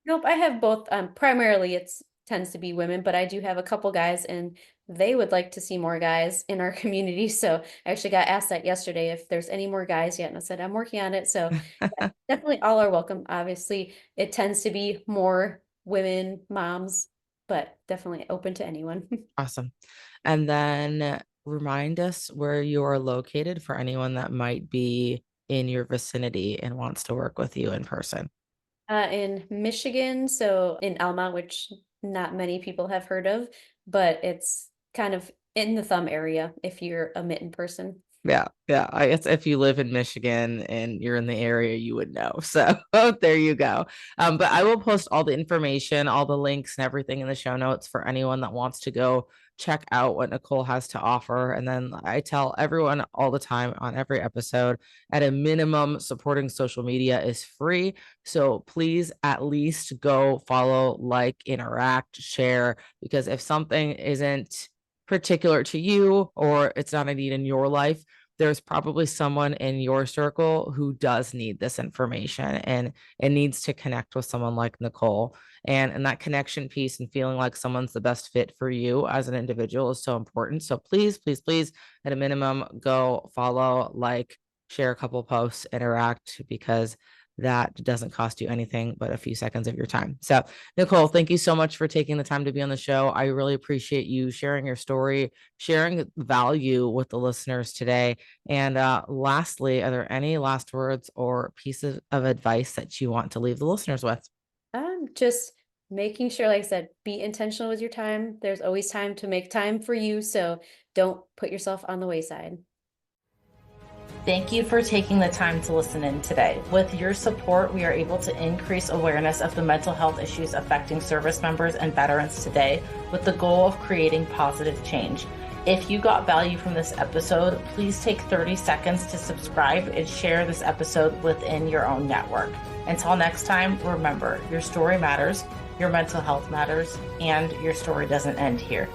Nope, I have both. Primarily it's tends to be women, but I do have a couple guys and they would like to see more guys in our community. So I actually got asked that yesterday if there's any more guys yet. And I said, I'm working on it. So yeah, definitely all are welcome. Obviously, it tends to be more women, moms, but definitely open to anyone. Awesome. And then remind us where you are located for anyone that might be in your vicinity and wants to work with you in person. In Michigan, so in Alma, which not many people have heard of, but it's kind of in the thumb area if you're a mitten person. Yeah, yeah. I guess if you live in Michigan and you're in the area, you would know. So there you go. But I will post all the information, all the links and everything in the show notes for anyone that wants to go check out what Nicole has to offer. And then I tell everyone all the time on every episode, at a minimum, supporting social media is free. So please at least go follow, like, interact, share, because if something isn't particular to you or it's not a need in your life, there's probably someone in your circle who does need this information and it needs to connect with someone like Nicole. And that connection piece and feeling like someone's the best fit for you as an individual is so important. So please, please, please, at a minimum, go follow, like, share a couple posts, interact, because that doesn't cost you anything but a few seconds of your time. So, Nicole, thank you so much for taking the time to be on the show. I really appreciate you sharing your story, sharing value with the listeners today. And lastly, are there any last words or pieces of advice that you want to leave the listeners with? Just making sure, like I said, be intentional with your time. There's always time to make time for you, so don't put yourself on the wayside. Thank you for taking the time to listen in today. With your support, we are able to increase awareness of the mental health issues affecting service members and veterans today with the goal of creating positive change. If you got value from this episode, please take 30 seconds to subscribe and share this episode within your own network. Until next time, remember, your story matters, your mental health matters, and your story doesn't end here.